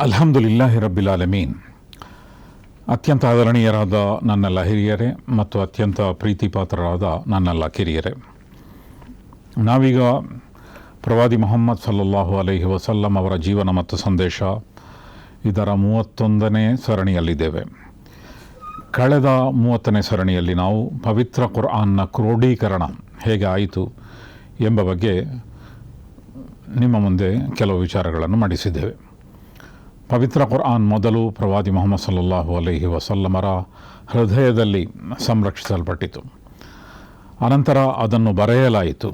ಅಲ್ಹಮ್ದುಲಿಲ್ಲಾಹಿ ರಬ್ಬಿಲ್ ಆಲಮೀನ್. ಅತ್ಯಂತ ಆದರಣೀಯರಾದ ನನ್ನೆಲ್ಲ ಹಿರಿಯರೇ ಮತ್ತು ಅತ್ಯಂತ ಪ್ರೀತಿಪಾತ್ರರಾದ ನನ್ನೆಲ್ಲ ಕಿರಿಯರೇ, ನಾವೀಗ ಪ್ರವಾದಿ ಮುಹಮ್ಮದ್ ಸಲ್ಲಲ್ಲಾಹು ಅಲೈಹಿ ವಸಲ್ಲಂ ಅವರ ಜೀವನ ಮತ್ತು ಸಂದೇಶ ಇದರ 31ನೇ ಸರಣಿಯಲ್ಲಿದ್ದೇವೆ. ಕಳೆದ 30ನೇ ಸರಣಿಯಲ್ಲಿ ನಾವು ಪವಿತ್ರ ಕುರ್ಆನ್ನ ಕ್ರೋಢೀಕರಣ ಹೇಗೆ ಆಯಿತು ಎಂಬ ಬಗ್ಗೆ ನಿಮ್ಮ ಮುಂದೆ ಕೆಲವು ವಿಚಾರಗಳನ್ನು ಮಂಡಿಸಿದ್ದೇವೆ. ಪವಿತ್ರ ಕುರ್ಆನ್ ಮೊದಲು ಪ್ರವಾದಿ ಮುಹಮ್ಮದ್ ಸಲ್ಲಲ್ಲಾಹು ಅಲೈಹಿ ವಸಲ್ಲಮರ ಹೃದಯದಲ್ಲಿ ಸಂರಕ್ಷಿಸಲ್ಪಟ್ಟಿತು. ಅನಂತರ ಅದನ್ನು ಬರೆಯಲಾಯಿತು.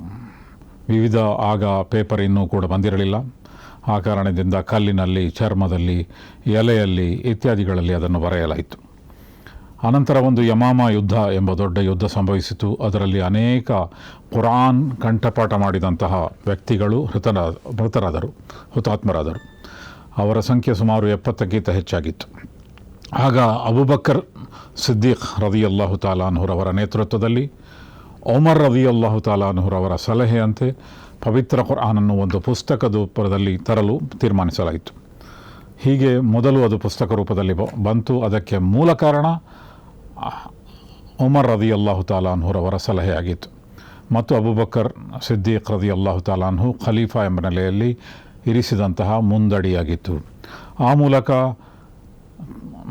ವಿವಿಧ ಆಗ ಪೇಪರ್ ಇನ್ನೂ ಕೂಡ ಬಂದಿರಲಿಲ್ಲ. ಆ ಕಾರಣದಿಂದ ಕಲ್ಲಿನಲ್ಲಿ, ಚರ್ಮದಲ್ಲಿ, ಎಲೆಯಲ್ಲಿ ಇತ್ಯಾದಿಗಳಲ್ಲಿ ಅದನ್ನು ಬರೆಯಲಾಯಿತು. ಅನಂತರ ಒಂದು ಯಮಾಮ ಯುದ್ಧ ಎಂಬ ದೊಡ್ಡ ಯುದ್ಧ ಸಂಭವಿಸಿತು. ಅದರಲ್ಲಿ ಅನೇಕ ಕುರ್ಆನ್ ಕಂಠಪಾಠ ಮಾಡಿದಂತಹ ವ್ಯಕ್ತಿಗಳು ಹುತಾತ್ಮರಾದರು. ಅವರ ಸಂಖ್ಯೆ ಸುಮಾರು 70ಕ್ಕಿಂತ ಹೆಚ್ಚಾಗಿತ್ತು. ಆಗ ಅಬೂಬಕರ್ ಸಿದ್ದೀಕ್ ರದಿಯಲ್ಲಾಹು ತಾಲಾ ಅನ್ಹುರವರ ನೇತೃತ್ವದಲ್ಲಿ ಒಮರ್ ರದಿಯಲ್ಲಾಹು ತಾಲಾ ಅನ್ಹುರವರ ಸಲಹೆಯಂತೆ ಪವಿತ್ರ ಕುರ್ಆನನ್ನು ಒಂದು ಪುಸ್ತಕದ ರೂಪದಲ್ಲಿ ತರಲು ತೀರ್ಮಾನಿಸಲಾಯಿತು. ಹೀಗೆ ಮೊದಲು ಅದು ಪುಸ್ತಕ ರೂಪದಲ್ಲಿ ಬಂತು. ಅದಕ್ಕೆ ಮೂಲ ಕಾರಣ ಒಮರ್ ರದಿಯಲ್ಲಾಹು ತಾಲಾ ಅನ್ಹುರವರ ಸಲಹೆಯಾಗಿತ್ತು ಮತ್ತು ಅಬೂಬಕರ್ ಸಿದ್ದೀಕ್ ರದಿಯಲ್ಲಾಹು ತಾಲಾ ಅನ್ಹು ಖಲೀಫಾ ಎಂಬ ನೆಲೆಯಲ್ಲಿ ಇರಿಸಿದಂತಹ ಮುಂದಡಿಯಾಗಿತ್ತು. ಆ ಮೂಲಕ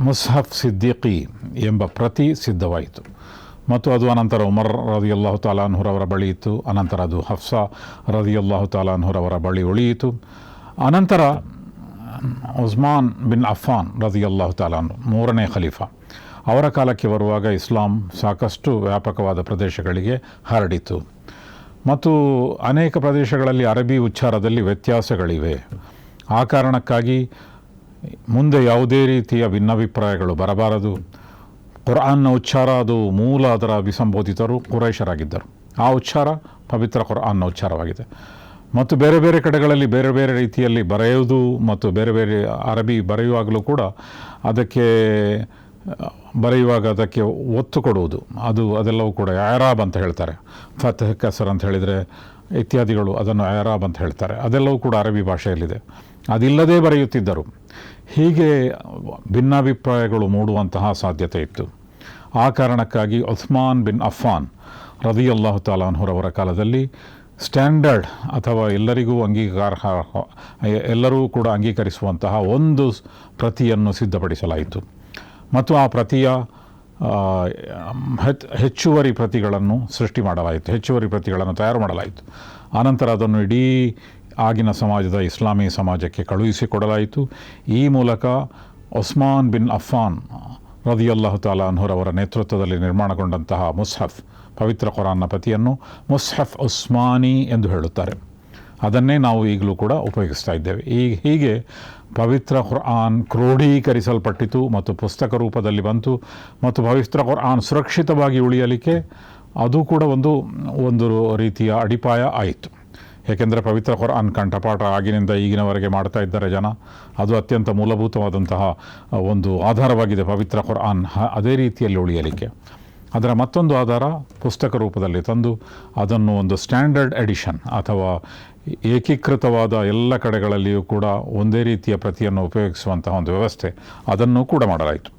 ಮುಸ್ಹಫ್ ಸಿದ್ದೀಕಿ ಎಂಬ ಪ್ರತಿ ಸಿದ್ಧವಾಯಿತು ಮತ್ತು ಅದು ಅನಂತರ ಉಮರ್ ರದಿಯಲ್ಲಾಹು ತಾಲಾ ಅನ್ಹುರವರ ಬಳಿ ಇತ್ತು. ಅನಂತರ ಅದು ಹಫ್ಸಾ ರದಿಯಲ್ಲಾಹು ತಾಲಾ ಅನ್ಹುರವರ ಬಳಿ ಉಳಿಯಿತು. ಅನಂತರ ಉಸ್ಮಾನ್ ಬಿನ್ ಅಫ್ಫಾನ್ ರದಿಯಲ್ಲಾಹು ತಾಲಾ ಅನ್ಹು 3ನೇ ಖಲೀಫಾ ಅವರ ಕಾಲಕ್ಕೆ ಬರುವಾಗ ಇಸ್ಲಾಂ ಸಾಕಷ್ಟು ವ್ಯಾಪಕವಾದ ಪ್ರದೇಶಗಳಿಗೆ ಹರಡಿತು ಮತ್ತು ಅನೇಕ ಪ್ರದೇಶಗಳಲ್ಲಿ ಅರಬ್ಬಿ ಉಚ್ಚಾರದಲ್ಲಿ ವ್ಯತ್ಯಾಸಗಳಿವೆ. ಆ ಕಾರಣಕ್ಕಾಗಿ ಮುಂದೆ ಯಾವುದೇ ರೀತಿಯ ಭಿನ್ನಾಭಿಪ್ರಾಯಗಳು ಬರಬಾರದು. ಕುರ್ಆನ್ನ ಉಚ್ಚಾರ ಅದು ಮೂಲ ಅದರ ಅಭಿಸಂಬೋಧಿತರು ಕುರೈಶರಾಗಿದ್ದರು. ಆ ಉಚ್ಚಾರ ಪವಿತ್ರ ಕುರ್ಆನ್ನ ಉಚ್ಚಾರವಾಗಿದೆ ಮತ್ತು ಬೇರೆ ಬೇರೆ ಕಡೆಗಳಲ್ಲಿ ಬೇರೆ ಬೇರೆ ರೀತಿಯಲ್ಲಿ ಬರೆಯುವುದು ಮತ್ತು ಬೇರೆ ಬೇರೆ ಅರಬ್ಬಿ ಬರೆಯುವಾಗಲೂ ಕೂಡ ಬರೆಯುವಾಗ ಅದಕ್ಕೆ ಒತ್ತು ಕೊಡುವುದು ಅದೆಲ್ಲವೂ ಕೂಡ ಐರಾಬ್ ಅಂತ ಹೇಳ್ತಾರೆ. ಫತ್ಹ್ ಕಸರ್ ಅಂತ ಹೇಳಿದರೆ ಇತ್ಯಾದಿಗಳು ಅದನ್ನು ಐರಾಬ್ ಅಂತ ಹೇಳ್ತಾರೆ. ಅದೆಲ್ಲವೂ ಕೂಡ ಅರಬ್ಬಿ ಭಾಷೆಯಲ್ಲಿದೆ. ಅದಿಲ್ಲದೇ ಬರೆಯುತ್ತಿದ್ದರು. ಹೀಗೆ ಭಿನ್ನಾಭಿಪ್ರಾಯಗಳು ಮೂಡುವಂತಹ ಸಾಧ್ಯತೆ ಇತ್ತು. ಆ ಕಾರಣಕ್ಕಾಗಿ ಉಸ್ಮಾನ್ ಬಿನ್ ಅಫ್ಫಾನ್ ರದಿಯಲ್ಲಾಹು ತಾಲಾ ಅನ್ಹುರವರ ಕಾಲದಲ್ಲಿ ಸ್ಟ್ಯಾಂಡರ್ಡ್ ಅಥವಾ ಎಲ್ಲರೂ ಕೂಡ ಅಂಗೀಕರಿಸುವಂತಹ ಒಂದು ಪ್ರತಿಯನ್ನು ಸಿದ್ಧಪಡಿಸಲಾಯಿತು ಮತ್ತು ಆ ಪ್ರತಿಯ ಹೆಚ್ಚುವರಿ ಪ್ರತಿಗಳನ್ನು ಹೆಚ್ಚುವರಿ ಪ್ರತಿಗಳನ್ನು ತಯಾರು ಮಾಡಲಾಯಿತು. ಆನಂತರ ಅದನ್ನು ಇಡೀ ಆಗಿನ ಸಮಾಜದ ಇಸ್ಲಾಮಿ ಸಮಾಜಕ್ಕೆ ಕಳುಹಿಸಿಕೊಡಲಾಯಿತು. ಈ ಮೂಲಕ ಉಸ್ಮಾನ್ ಬಿನ್ ಅಫ್ಫಾನ್ ರದಿಯಲ್ಲಾಹು ತಾಲಾ ಅನ್ಹುರವರ ನೇತೃತ್ವದಲ್ಲಿ ನಿರ್ಮಾಣಗೊಂಡಂತಹ ಮುಸ್ಹಫ್ ಪವಿತ್ರ ಕುರ್ಆನ್ನ ಪ್ರತಿಯನ್ನು ಮುಸ್ಹಫ್ ಉಸ್ಮಾನಿ ಎಂದು ಹೇಳುತ್ತಾರೆ. ಅದನ್ನೇ ನಾವು ಈಗಲೂ ಕೂಡ ಉಪಯೋಗಿಸ್ತಾ ಇದ್ದೇವೆ. ಹೀಗೆ ಪವಿತ್ರ ಕುರ್ಆನ್ ಕ್ರೋಢೀಕರಿಸಲ್ಪಟ್ಟಿತು ಮತ್ತು ಪುಸ್ತಕ ರೂಪದಲ್ಲಿ ಬಂತು ಮತ್ತು ಪವಿತ್ರ ಕುರ್ಆನ್ ಸುರಕ್ಷಿತವಾಗಿ ಉಳಿಯಲಿಕ್ಕೆ ಅದು ಕೂಡ ಒಂದು ರೀತಿಯ ಅಡಿಪಾಯ ಆಯಿತು. ಏಕೆಂದರೆ ಪವಿತ್ರ ಕುರ್ಆನ್ ಕಂಠಪಾಠ ಆಗಿನಿಂದ ಈಗಿನವರೆಗೆ ಮಾಡ್ತಾ ಇದ್ದಾರೆ ಜನ. ಅದು ಅತ್ಯಂತ ಮೂಲಭೂತವಾದಂತಹ ಒಂದು ಆಧಾರವಾಗಿದೆ ಪವಿತ್ರ ಕುರ್ಆನ್ ಅದೇ ರೀತಿಯಲ್ಲಿ ಉಳಿಯಲಿಕ್ಕೆ. ಅದರ ಮತ್ತೊಂದು ಆಧಾರ ಪುಸ್ತಕ ರೂಪದಲ್ಲಿ ತಂದು ಅದನ್ನು ಒಂದು ಸ್ಟ್ಯಾಂಡರ್ಡ್ ಎಡಿಷನ್ ಅಥವಾ ಏಕೀಕೃತವಾದ ಎಲ್ಲ ಕಡೆಗಳಲ್ಲಿಯೂ ಕೂಡ ಒಂದೇ ರೀತಿಯ ಪ್ರತಿಯನ್ನು ಉಪಯೋಗಿಸುವಂತಹ ಒಂದು ವ್ಯವಸ್ಥೆ ಅದನ್ನು ಕೂಡ ಮಾಡಲಾಯಿತು.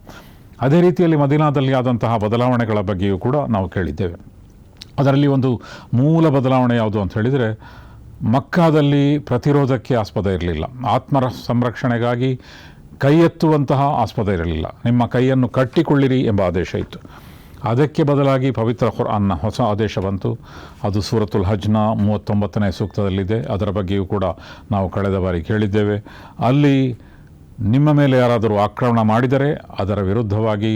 ಅದೇ ರೀತಿಯಲ್ಲಿ ಮದೀನಾದಲ್ಲಿ ಆದಂತಹ ಬದಲಾವಣೆಗಳ ಬಗ್ಗೆಯೂ ಕೂಡ ನಾವು ಕೇಳಿದ್ದೇವೆ. ಅದರಲ್ಲಿ ಒಂದು ಮೂಲ ಬದಲಾವಣೆ ಯಾವುದು ಅಂತ ಹೇಳಿದರೆ, ಮಕ್ಕಾದಲ್ಲಿ ಪ್ರತಿರೋಧಕ್ಕೆ ಆಸ್ಪದ ಇರಲಿಲ್ಲ. ಆತ್ಮರ ಸಂರಕ್ಷಣೆಗಾಗಿ ಕೈ ಎತ್ತುವಂತಹ ಆಸ್ಪದ ಇರಲಿಲ್ಲ. ನಿಮ್ಮ ಕೈಯನ್ನು ಕಟ್ಟಿಕೊಳ್ಳಿರಿ ಎಂಬ ಆದೇಶ ಇತ್ತು. ಅದಕ್ಕೆ ಬದಲಾಗಿ ಪವಿತ್ರ ಕುರ್ಆನ್ನ ಹೊಸ ಆದೇಶ ಬಂತು. ಅದು ಸೂರತುಲ್ ಹಜ್ನ 39ನೇ ಸೂಕ್ತದಲ್ಲಿದೆ. ಅದರ ಬಗ್ಗೆಯೂ ಕೂಡ ನಾವು ಕಳೆದ ಬಾರಿ ಕೇಳಿದ್ದೇವೆ. ಅಲ್ಲಿ ನಿಮ್ಮ ಮೇಲೆ ಯಾರಾದರೂ ಆಕ್ರಮಣ ಮಾಡಿದರೆ ಅದರ ವಿರುದ್ಧವಾಗಿ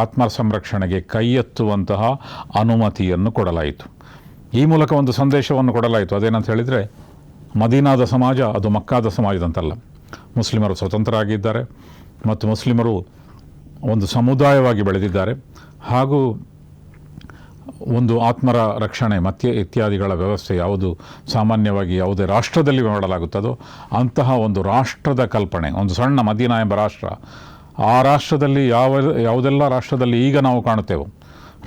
ಆತ್ಮ ಸಂರಕ್ಷಣೆಗೆ ಕೈ ಎತ್ತುವಂತಹ ಅನುಮತಿಯನ್ನು ಕೊಡಲಾಯಿತು. ಈ ಮೂಲಕ ಒಂದು ಸಂದೇಶವನ್ನು ಕೊಡಲಾಯಿತು. ಅದೇನಂತ ಹೇಳಿದರೆ, ಮದೀನಾದ ಸಮಾಜ ಅದು ಮಕ್ಕಾದ ಸಮಾಜದಂತಲ್ಲ. ಮುಸ್ಲಿಮರು ಸ್ವತಂತ್ರ ಆಗಿದ್ದಾರೆ ಮತ್ತು ಮುಸ್ಲಿಮರು ಒಂದು ಸಮುದಾಯವಾಗಿ ಬೆಳೆದಿದ್ದಾರೆ. ಹಾಗೂ ಒಂದು ಆತ್ಮರ ರಕ್ಷಣೆ ಇತ್ಯಾದಿಗಳ ವ್ಯವಸ್ಥೆ ಯಾವುದು ಸಾಮಾನ್ಯವಾಗಿ ಯಾವುದೇ ರಾಷ್ಟ್ರದಲ್ಲಿ ಮಾಡಲಾಗುತ್ತದೋ ಅಂತಹ ಒಂದು ರಾಷ್ಟ್ರದ ಕಲ್ಪನೆ, ಒಂದು ಸಣ್ಣ ಮದೀನಾ ಎಂಬ ರಾಷ್ಟ್ರ, ಆ ರಾಷ್ಟ್ರದಲ್ಲಿ ಯಾವುದೆಲ್ಲ ರಾಷ್ಟ್ರದಲ್ಲಿ ಈಗ ನಾವು ಕಾಣುತ್ತೇವೋ,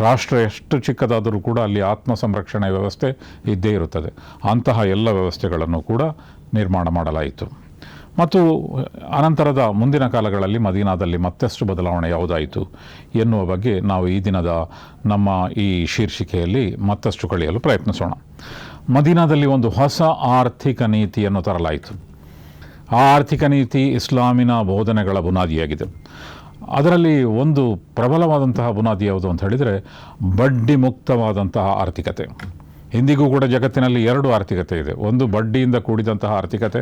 ರಾಷ್ಟ್ರ ಎಷ್ಟು ಚಿಕ್ಕದಾದರೂ ಕೂಡ ಅಲ್ಲಿ ಆತ್ಮ ಸಂರಕ್ಷಣೆ ವ್ಯವಸ್ಥೆ ಇದ್ದೇ ಇರುತ್ತದೆ. ಅಂತಹ ಎಲ್ಲ ವ್ಯವಸ್ಥೆಗಳನ್ನು ಕೂಡ ನಿರ್ಮಾಣ ಮಾಡಲಾಯಿತು. ಮತ್ತು ಅನಂತರದ ಮುಂದಿನ ಕಾಲಗಳಲ್ಲಿ ಮದೀನಾದಲ್ಲಿ ಮತ್ತಷ್ಟು ಬದಲಾವಣೆ ಯಾವುದಾಯಿತು ಎನ್ನುವ ಬಗ್ಗೆ ನಾವು ಈ ದಿನದ ನಮ್ಮ ಈ ಶೀರ್ಷಿಕೆಯಲ್ಲಿ ಮತ್ತಷ್ಟು ಕಳೆಯಲು ಪ್ರಯತ್ನಿಸೋಣ. ಮದೀನಾದಲ್ಲಿ ಒಂದು ಹೊಸ ಆರ್ಥಿಕ ನೀತಿಯನ್ನು ತರಲಾಯಿತು. ಆ ಆರ್ಥಿಕ ನೀತಿ ಇಸ್ಲಾಮಿನ ಬೋಧನೆಗಳ ಬುನಾದಿಯಾಗಿದೆ. ಅದರಲ್ಲಿ ಒಂದು ಪ್ರಬಲವಾದಂತಹ ಬುನಾದಿ ಯಾವುದು ಅಂತ ಹೇಳಿದರೆ ಬಡ್ಡಿ ಮುಕ್ತವಾದಂತಹ ಆರ್ಥಿಕತೆ. ಇಂದಿಗೂ ಕೂಡ ಜಗತ್ತಿನಲ್ಲಿ ಎರಡು ಆರ್ಥಿಕತೆ ಇದೆ. ಒಂದು ಬಡ್ಡಿಯಿಂದ ಕೂಡಿದಂತಹ ಆರ್ಥಿಕತೆ,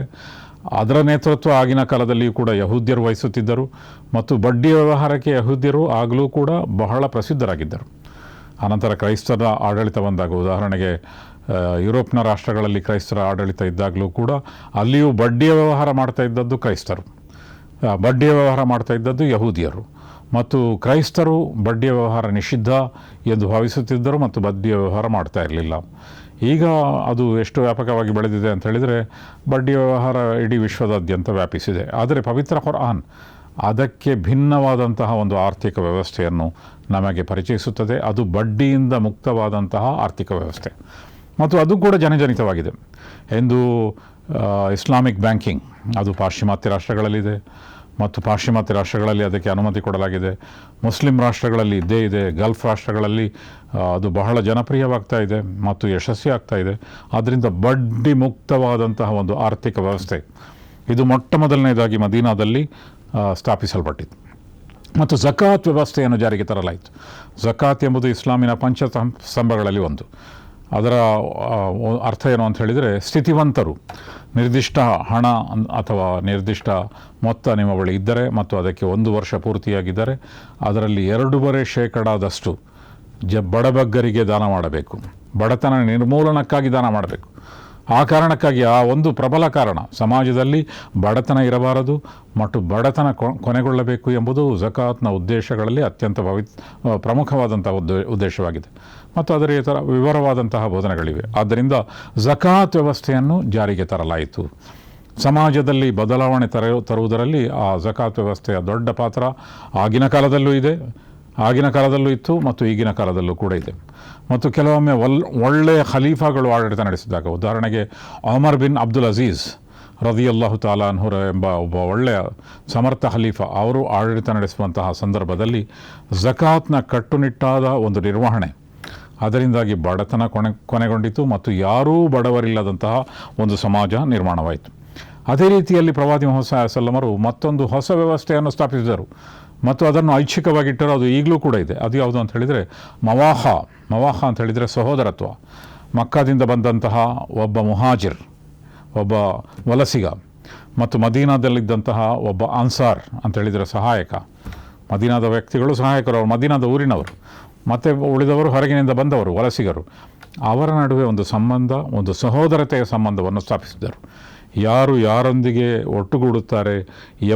ಅದರ ನೇತೃತ್ವ ಆಗಿನ ಕಾಲದಲ್ಲಿಯೂ ಕೂಡ ಯಹೂದ್ಯರು ವಹಿಸುತ್ತಿದ್ದರು ಮತ್ತು ಬಡ್ಡಿ ವ್ಯವಹಾರಕ್ಕೆ ಯಹೂದ್ಯರು ಆಗಲೂ ಕೂಡ ಬಹಳ ಪ್ರಸಿದ್ಧರಾಗಿದ್ದರು. ಅನಂತರ ಕ್ರೈಸ್ತರ ಆಡಳಿತ ಬಂದಾಗ, ಉದಾಹರಣೆಗೆ ಯುರೋಪ್ನ ರಾಷ್ಟ್ರಗಳಲ್ಲಿ ಕ್ರೈಸ್ತರ ಆಡಳಿತ ಇದ್ದಾಗಲೂ ಕೂಡ ಅಲ್ಲಿಯೂ ಬಡ್ಡಿಯ ವ್ಯವಹಾರ ಮಾಡ್ತಾ ಇದ್ದದ್ದು ಕ್ರೈಸ್ತರು, ಬಡ್ಡಿಯ ವ್ಯವಹಾರ ಮಾಡ್ತಾ ಇದ್ದದ್ದು ಯಹೂದಿಯರು. ಮತ್ತು ಕ್ರೈಸ್ತರು ಬಡ್ಡಿಯ ವ್ಯವಹಾರ ನಿಷಿದ್ಧ ಎಂದು ಭಾವಿಸುತ್ತಿದ್ದರು ಮತ್ತು ಬಡ್ಡಿಯ ವ್ಯವಹಾರ ಮಾಡ್ತಾ ಇರಲಿಲ್ಲ. ಈಗ ಅದು ಎಷ್ಟು ವ್ಯಾಪಕವಾಗಿ ಬೆಳೆದಿದೆ ಅಂತ ಹೇಳಿದರೆ ಬಡ್ಡಿ ವ್ಯವಹಾರ ಇಡೀ ವಿಶ್ವದಾದ್ಯಂತ ವ್ಯಾಪಿಸಿದೆ. ಆದರೆ ಪವಿತ್ರ ಕುರ್ಆನ್ ಅದಕ್ಕೆ ಭಿನ್ನವಾದಂತಹ ಒಂದು ಆರ್ಥಿಕ ವ್ಯವಸ್ಥೆಯನ್ನು ನಮಗೆ ಪರಿಚಯಿಸುತ್ತದೆ. ಅದು ಬಡ್ಡಿಯಿಂದ ಮುಕ್ತವಾದಂತಹ ಆರ್ಥಿಕ ವ್ಯವಸ್ಥೆ ಮತ್ತು ಅದು ಕೂಡ ಜನಜನಿತವಾಗಿದೆ. ಎಂದು ಇಸ್ಲಾಮಿಕ್ ಬ್ಯಾಂಕಿಂಗ್ ಅದು ಪಾಶ್ಚಿಮಾತ್ಯ ರಾಷ್ಟ್ರಗಳಲ್ಲಿದೆ ಮತ್ತು ಪಾಶ್ಚಿಮಾತ್ಯ ರಾಷ್ಟ್ರಗಳಲ್ಲಿ ಅದಕ್ಕೆ ಅನುಮತಿ ಕೊಡಲಾಗಿದೆ. ಮುಸ್ಲಿಂ ರಾಷ್ಟ್ರಗಳಲ್ಲಿ ಇದ್ದೇ ಇದೆ. ಗಲ್ಫ್ ರಾಷ್ಟ್ರಗಳಲ್ಲಿ ಅದು ಬಹಳ ಜನಪ್ರಿಯವಾಗ್ತಾ ಇದೆ ಮತ್ತು ಯಶಸ್ವಿ ಆಗ್ತಾ ಇದೆ. ಆದ್ದರಿಂದ ಬಡ್ಡಿ ಮುಕ್ತವಾದಂತಹ ಒಂದು ಆರ್ಥಿಕ ವ್ಯವಸ್ಥೆ ಇದು ಮೊಟ್ಟ ಮೊದಲನೇದಾಗಿ ಮದೀನಾದಲ್ಲಿ ಸ್ಥಾಪಿಸಲ್ಪಟ್ಟಿತು. ಮತ್ತು ಝಕಾತ್ ವ್ಯವಸ್ಥೆಯನ್ನು ಜಾರಿಗೆ ತರಲಾಯಿತು. ಝಕಾತ್ ಎಂಬುದು ಇಸ್ಲಾಮಿನ ಪಂಚಸ್ತಂಭಗಳಲ್ಲಿ ಒಂದು. ಅದರ ಅರ್ಥ ಏನು ಅಂತ ಹೇಳಿದರೆ, ಸ್ಥಿತಿವಂತರು ನಿರ್ದಿಷ್ಟ ಹಣ ಅಥವಾ ನಿರ್ದಿಷ್ಟ ಮೊತ್ತ ನಿಮ್ಮ ಬಳಿ ಇದ್ದರೆ ಮತ್ತು ಅದಕ್ಕೆ 1 ವರ್ಷ ಪೂರ್ತಿಯಾಗಿದ್ದರೆ ಅದರಲ್ಲಿ 2.5% ಬಡಬಗ್ಗರಿಗೆ ದಾನ ಮಾಡಬೇಕು. ಬಡತನ ನಿರ್ಮೂಲನಕ್ಕಾಗಿ ದಾನ ಮಾಡಬೇಕು. ಆ ಕಾರಣಕ್ಕಾಗಿ ಆ ಒಂದು ಪ್ರಬಲ ಕಾರಣ, ಸಮಾಜದಲ್ಲಿ ಬಡತನ ಇರಬಾರದು ಮತ್ತು ಬಡತನ ಕೊನೆಗೊಳ್ಳಬೇಕು ಎಂಬುದು ಝಕಾತ್ನ ಉದ್ದೇಶಗಳಲ್ಲಿ ಅತ್ಯಂತ ಪ್ರಮುಖವಾದಂತಹ ಉದ್ದೇಶವಾಗಿದೆ ಮತ್ತು ಅದರ ಇತರ ವಿವರವಾದಂತಹ ಬೋಧನೆಗಳಿವೆ. ಆದ್ದರಿಂದ ಝಕಾತ್ ವ್ಯವಸ್ಥೆಯನ್ನು ಜಾರಿಗೆ ತರಲಾಯಿತು. ಸಮಾಜದಲ್ಲಿ ಬದಲಾವಣೆ ತರುವುದರಲ್ಲಿ ಆ ಝಕಾತ್ ವ್ಯವಸ್ಥೆಯ ದೊಡ್ಡ ಪಾತ್ರ ಆಗಿನ ಕಾಲದಲ್ಲೂ ಇದೆ, ಆಗಿನ ಕಾಲದಲ್ಲೂ ಇತ್ತು ಮತ್ತು ಈಗಿನ ಕಾಲದಲ್ಲೂ ಕೂಡ ಇದೆ. ಮತ್ತು ಕೆಲವೊಮ್ಮೆ ಒಳ್ಳೆಯ ಖಲೀಫಾಗಳು ಆಡಳಿತ ನಡೆಸಿದಾಗ, ಉದಾಹರಣೆಗೆ ಒಮರ್ ಬಿನ್ ಅಬ್ದುಲ್ ಅಜೀಜ್ ರದಿಯಲ್ಲಾಹು ತಾಲಾ ಅನ್ಹುರ ಎಂಬ ಒಬ್ಬ ಒಳ್ಳೆಯ ಸಮರ್ಥ ಖಲೀಫಾ, ಅವರು ಆಡಳಿತ ನಡೆಸುವಂತಹ ಸಂದರ್ಭದಲ್ಲಿ ಝಕಾತ್ನ ಕಟ್ಟುನಿಟ್ಟಾದ ಒಂದು ನಿರ್ವಹಣೆ, ಅದರಿಂದಾಗಿ ಬಡತನ ಕೊನೆಗೊಂಡಿತು ಮತ್ತು ಯಾರೂ ಬಡವರಿಲ್ಲದಂತಹ ಒಂದು ಸಮಾಜ ನಿರ್ಮಾಣವಾಯಿತು. ಅದೇ ರೀತಿಯಲ್ಲಿ ಪ್ರವಾದಿ ಮುಹಮ್ಮದ್ ಸಲ್ಲಲ್ಲಾಹು ಅಲೈಹಿ ವಸಲ್ಲಮರು ಮತ್ತೊಂದು ಹೊಸ ವ್ಯವಸ್ಥೆಯನ್ನು ಸ್ಥಾಪಿಸಿದರು ಮತ್ತು ಅದನ್ನು ಐಚ್ಛಿಕವಾಗಿಟ್ಟರು. ಅದು ಈಗಲೂ ಕೂಡ ಇದೆ. ಅದು ಯಾವುದು ಅಂತ ಹೇಳಿದರೆ ಮವಾಹ ಅಂತ ಹೇಳಿದರೆ ಸಹೋದರತ್ವ. ಮಕ್ಕಾದಿಂದ ಬಂದಂತಹ ಒಬ್ಬ ಮುಹಾಜಿರ್, ಒಬ್ಬ ವಲಸಿಗ, ಮತ್ತು ಮದೀನಾದಲ್ಲಿದ್ದಂತಹ ಒಬ್ಬ ಅನ್ಸಾರ್ ಅಂತ ಹೇಳಿದರೆ ಸಹಾಯಕ. ಮದೀನಾದ ವ್ಯಕ್ತಿಗಳು ಸಹಾಯಕರು, ಅವರು ಮದೀನಾದ ಊರಿನವರು, ಮತ್ತು ಉಳಿದವರು ಹೊರಗಿನಿಂದ ಬಂದವರು ವಲಸಿಗರು. ಅವರ ನಡುವೆ ಒಂದು ಸಂಬಂಧ, ಒಂದು ಸಹೋದರತೆಯ ಸಂಬಂಧವನ್ನು ಸ್ಥಾಪಿಸಿದರು. ಯಾರು ಯಾರೊಂದಿಗೆ ಒಟ್ಟುಗೂಡುತ್ತಾರೆ